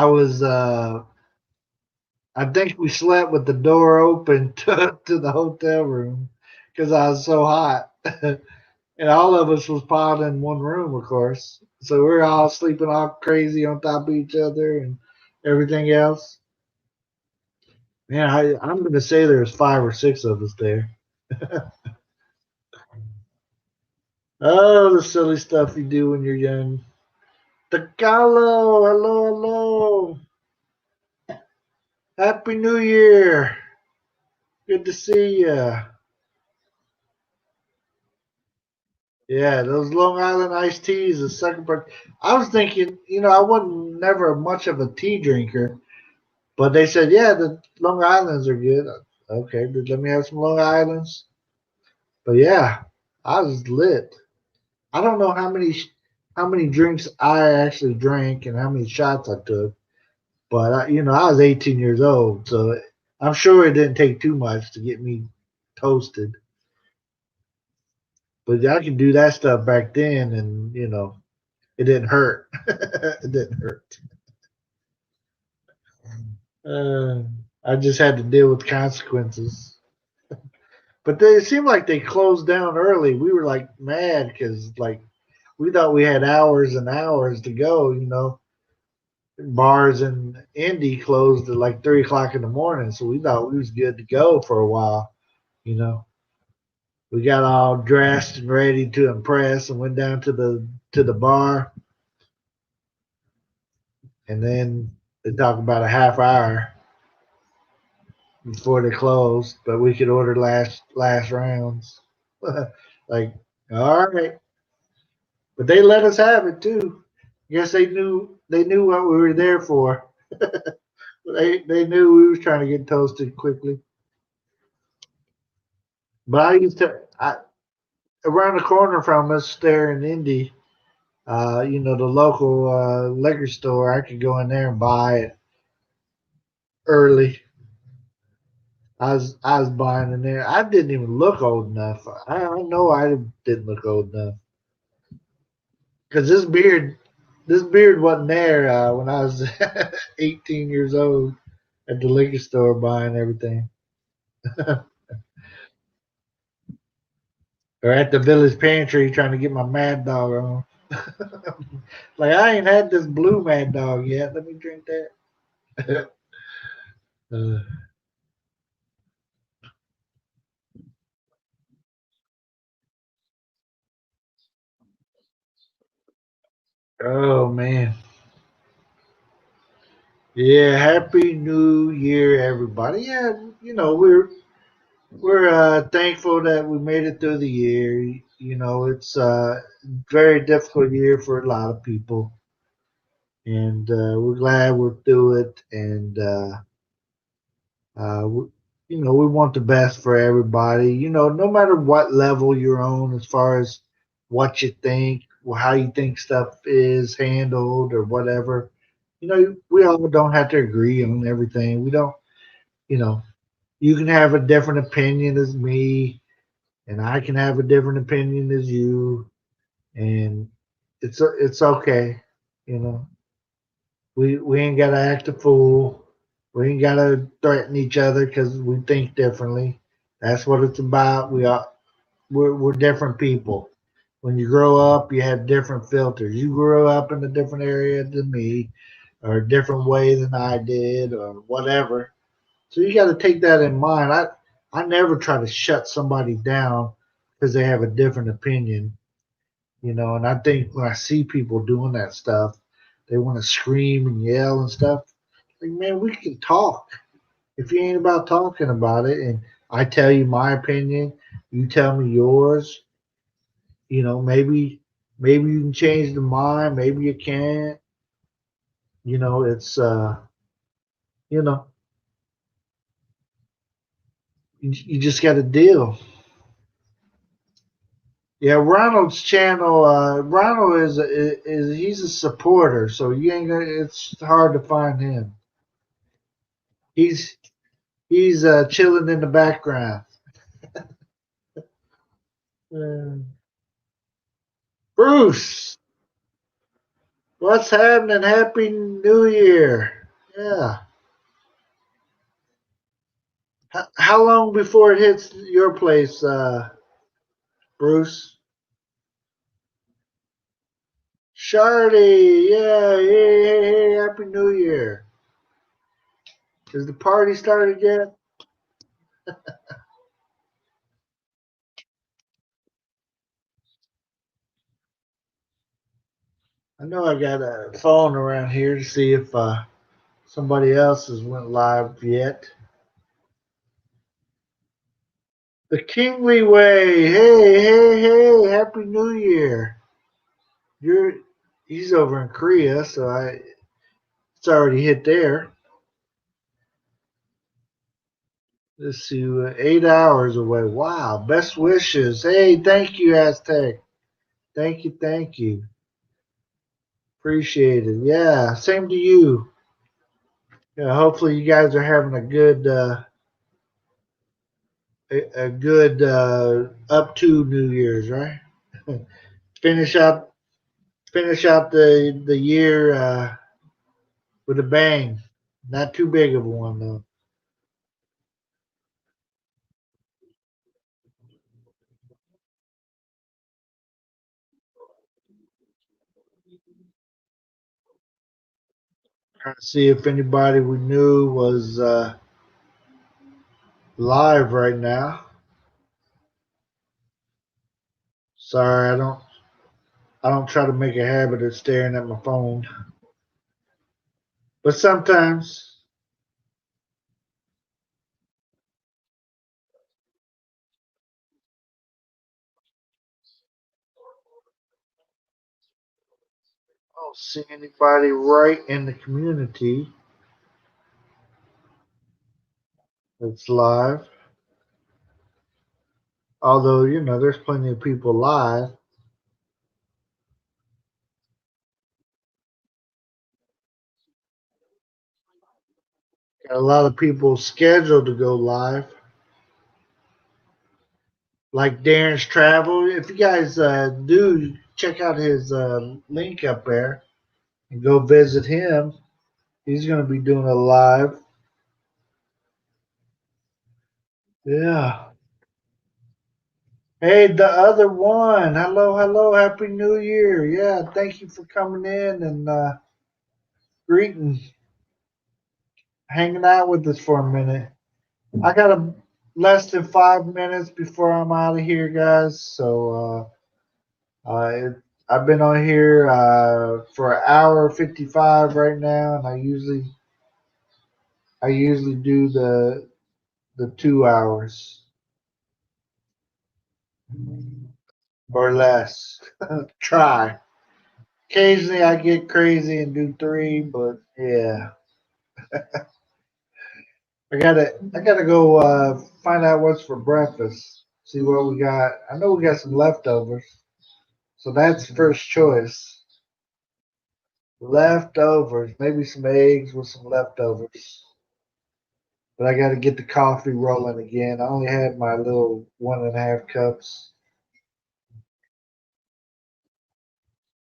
was I think we slept with the door open to the hotel room because I was so hot. And all of us was piled in one room, of course. So we're all sleeping all crazy on top of each other and everything else. Man, I'm going to say there's 5 or 6 of us there. Oh, the silly stuff you do when you're young. Tagalog, hello, hello. Happy New Year. Good to see you. Yeah, those Long Island iced teas, the second part. I was thinking, I wasn't never much of a tea drinker, but they said, yeah, the Long Islands are good. Okay, let me have some Long Islands. But yeah, I was lit. I don't know how many drinks I actually drank and how many shots I took, but I was 18 years old, so I'm sure it didn't take too much to get me toasted. But I could do that stuff back then, and it didn't hurt. It didn't hurt. Uh, I just had to deal with consequences. But it seemed like they closed down early. We were like mad because like we thought we had hours and hours to go. Bars in Indy closed at like 3 o'clock in the morning, so we thought we was good to go for a while. You know, we got all dressed and ready to impress, and went down to the bar, and then they talked about a half hour before they closed, but we could order last rounds. Like, all right, but they let us have it too. Guess they knew what we were there for. They knew we was trying to get toasted quickly. But around the corner from us there in Indy, the local liquor store, I could go in there and buy it early. I was buying in there. I didn't even look old enough. I know I didn't look old enough. Because this beard wasn't there when I was 18 years old at the liquor store buying everything, or at the village pantry trying to get my Mad Dog on. Like I ain't had this blue Mad Dog yet. Let me drink that. uh, oh man, yeah. Happy New Year, everybody. Yeah, we're thankful that we made it through the year. It's a very difficult year for a lot of people, and we're glad we're through it. And we, we want the best for everybody. No matter what level you're on, as far as what you think, or how you think stuff is handled, or whatever. We all don't have to agree on everything. We don't. You know, you can have a different opinion as me, and I can have a different opinion as you, and it's okay. You know, we ain't gotta act a fool. We ain't gotta threaten each other because we think differently. That's what it's about. We're different people. When you grow up, you have different filters. You grew up in a different area than me, or a different way than I did, or whatever. So you got to take that in mind. I never try to shut somebody down because they have a different opinion. And I think when I see people doing that stuff, they want to scream and yell and stuff. Like, man, we can talk. If you ain't about talking about it, and I tell you my opinion, you tell me yours. Maybe you can change the mind. Maybe you can't. It's you know, you just got to deal. Yeah, Ronald's channel. Ronald is he's a supporter, so you ain't gonna. It's hard to find him. He's he's chilling in the background. Uh, Bruce, what's happening? Happy New Year! Yeah. How long before it hits your place, Bruce? Shardy, yeah, hey, hey, hey, Happy New Year! Has the party started yet? I know I got a phone around here to see if somebody else has went live yet. The Kingly Way. Hey, hey, hey! Happy New Year. You're he's over in Korea, so it's already hit there. Let's see, 8 hours away. Wow. Best wishes. Hey, thank you, Aztec. Thank you, thank you. Appreciate it. Yeah, same to you. Yeah, hopefully you guys are having a good up to New Year's, right? finish out finish out the year with a bang. Not too big of a one though. Trying to see if anybody we knew was live right now. Sorry, I don't try to make a habit of staring at my phone, but sometimes. I don't see anybody right in the community that's live. Although there's plenty of people live. Got a lot of people scheduled to go live, like Darren's Travel. If you guys do, check out his link up there and go visit him. He's going to be doing a live. Yeah. Hey, the other one. Hello, hello. Happy New Year. Yeah, thank you for coming in and greeting, hanging out with us for a minute. I got less than 5 minutes before I'm out of here, guys. So I've been on here for an hour 55 right now, and I usually do the 2 hours or less. Try. Occasionally I get crazy and do 3, but yeah. I gotta go find out what's for breakfast. See what we got. I know we got some leftovers, so that's first choice. Leftovers, maybe some eggs with some leftovers. But I got to get the coffee rolling again. I only had my little 1.5 cups.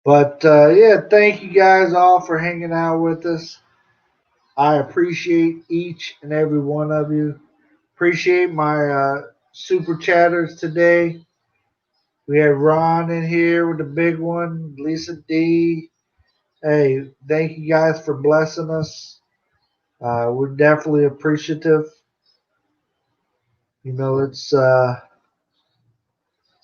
But yeah, thank you guys all for hanging out with us. I appreciate each and every one of you. Appreciate my super chatters today. We had Ron in here with the big one, Lisa D. Hey, thank you guys for blessing us. We're definitely appreciative. You know, it's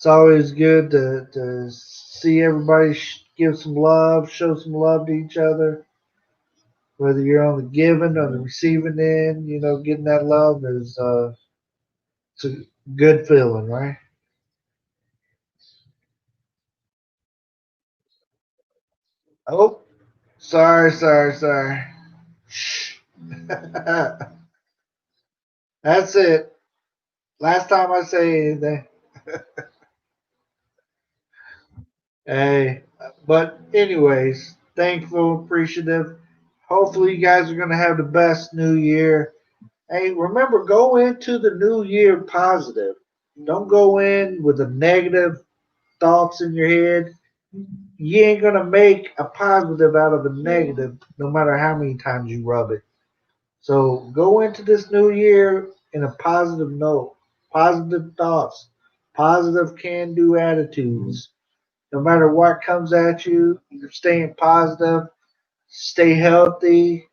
always good to see everybody give some love, show some love to each other. Whether you're on the giving or the receiving end, you know, getting that love is it's a good feeling, right? Oh, sorry. Shh. That's it. Last time I say anything. Hey, but anyways, thankful, appreciative. Hopefully, you guys are going to have the best new year. Hey, remember, go into the new year positive. Don't go in with the negative thoughts in your head. You ain't going to make a positive out of a negative no matter how many times you rub it. So go into this new year in a positive note, positive thoughts, positive can do attitudes. No matter what comes at you, you're staying positive, stay healthy,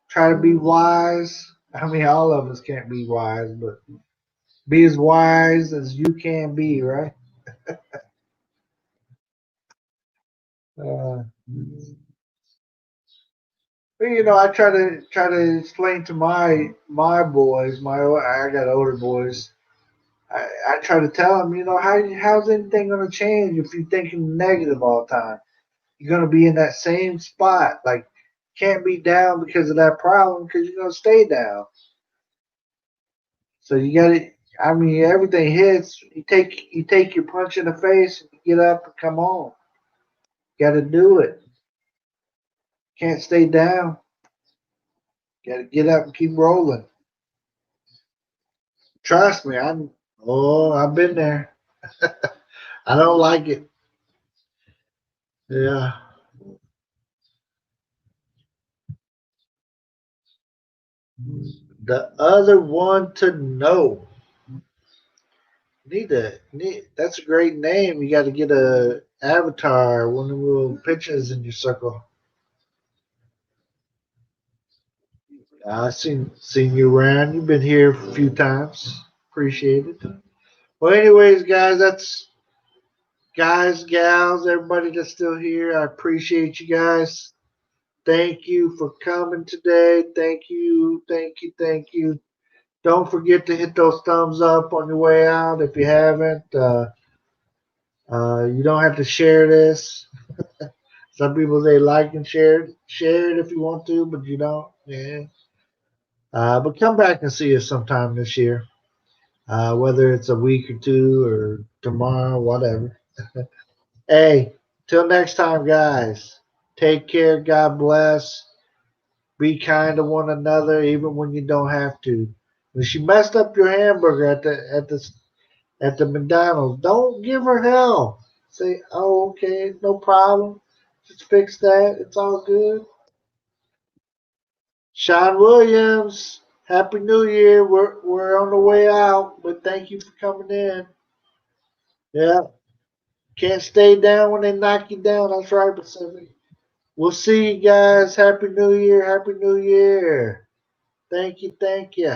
try to be wise. I mean, all of us can't be wise, but be as wise as you can be, right? Uh, but, you know, I try to explain to my boys, I got older boys. I try to tell them, you know, how's anything gonna change if you're thinking negative all the time? You're gonna be in that same spot. Like, can't be down because of that problem because you're gonna stay down. So you got to. I mean, everything hits. You take your punch in the face and you get up and come on. Got to do it. Can't stay down. Got to get up and keep rolling. Trust me, I've been there. I don't like it. Yeah. The other one to know. That's a great name. You got to get a avatar, one of the little pictures in your circle. I seen you around. You've been here a few times. Appreciate it. Well, anyways, guys, that's guys, gals, everybody that's still here. I appreciate you guys. Thank you for coming today. Thank you. Don't forget to hit those thumbs up on your way out if you haven't. You don't have to share this. Some people say like and share it. Share it if you want to, but you don't. Yeah. But come back and see us sometime this year. Whether it's a week or two or tomorrow, whatever. Hey, till next time, guys. Take care. God bless. Be kind to one another, even when you don't have to. When she messed up your hamburger at the McDonald's. Don't give her hell. Say, oh, okay, no problem. Just fix that. It's all good. Sean Williams, Happy New Year. We're on the way out, but thank you for coming in. Yeah, can't stay down when they knock you down. That's right, Pacific. We'll see you guys. Happy New Year. Happy New Year. Thank you. Thank you.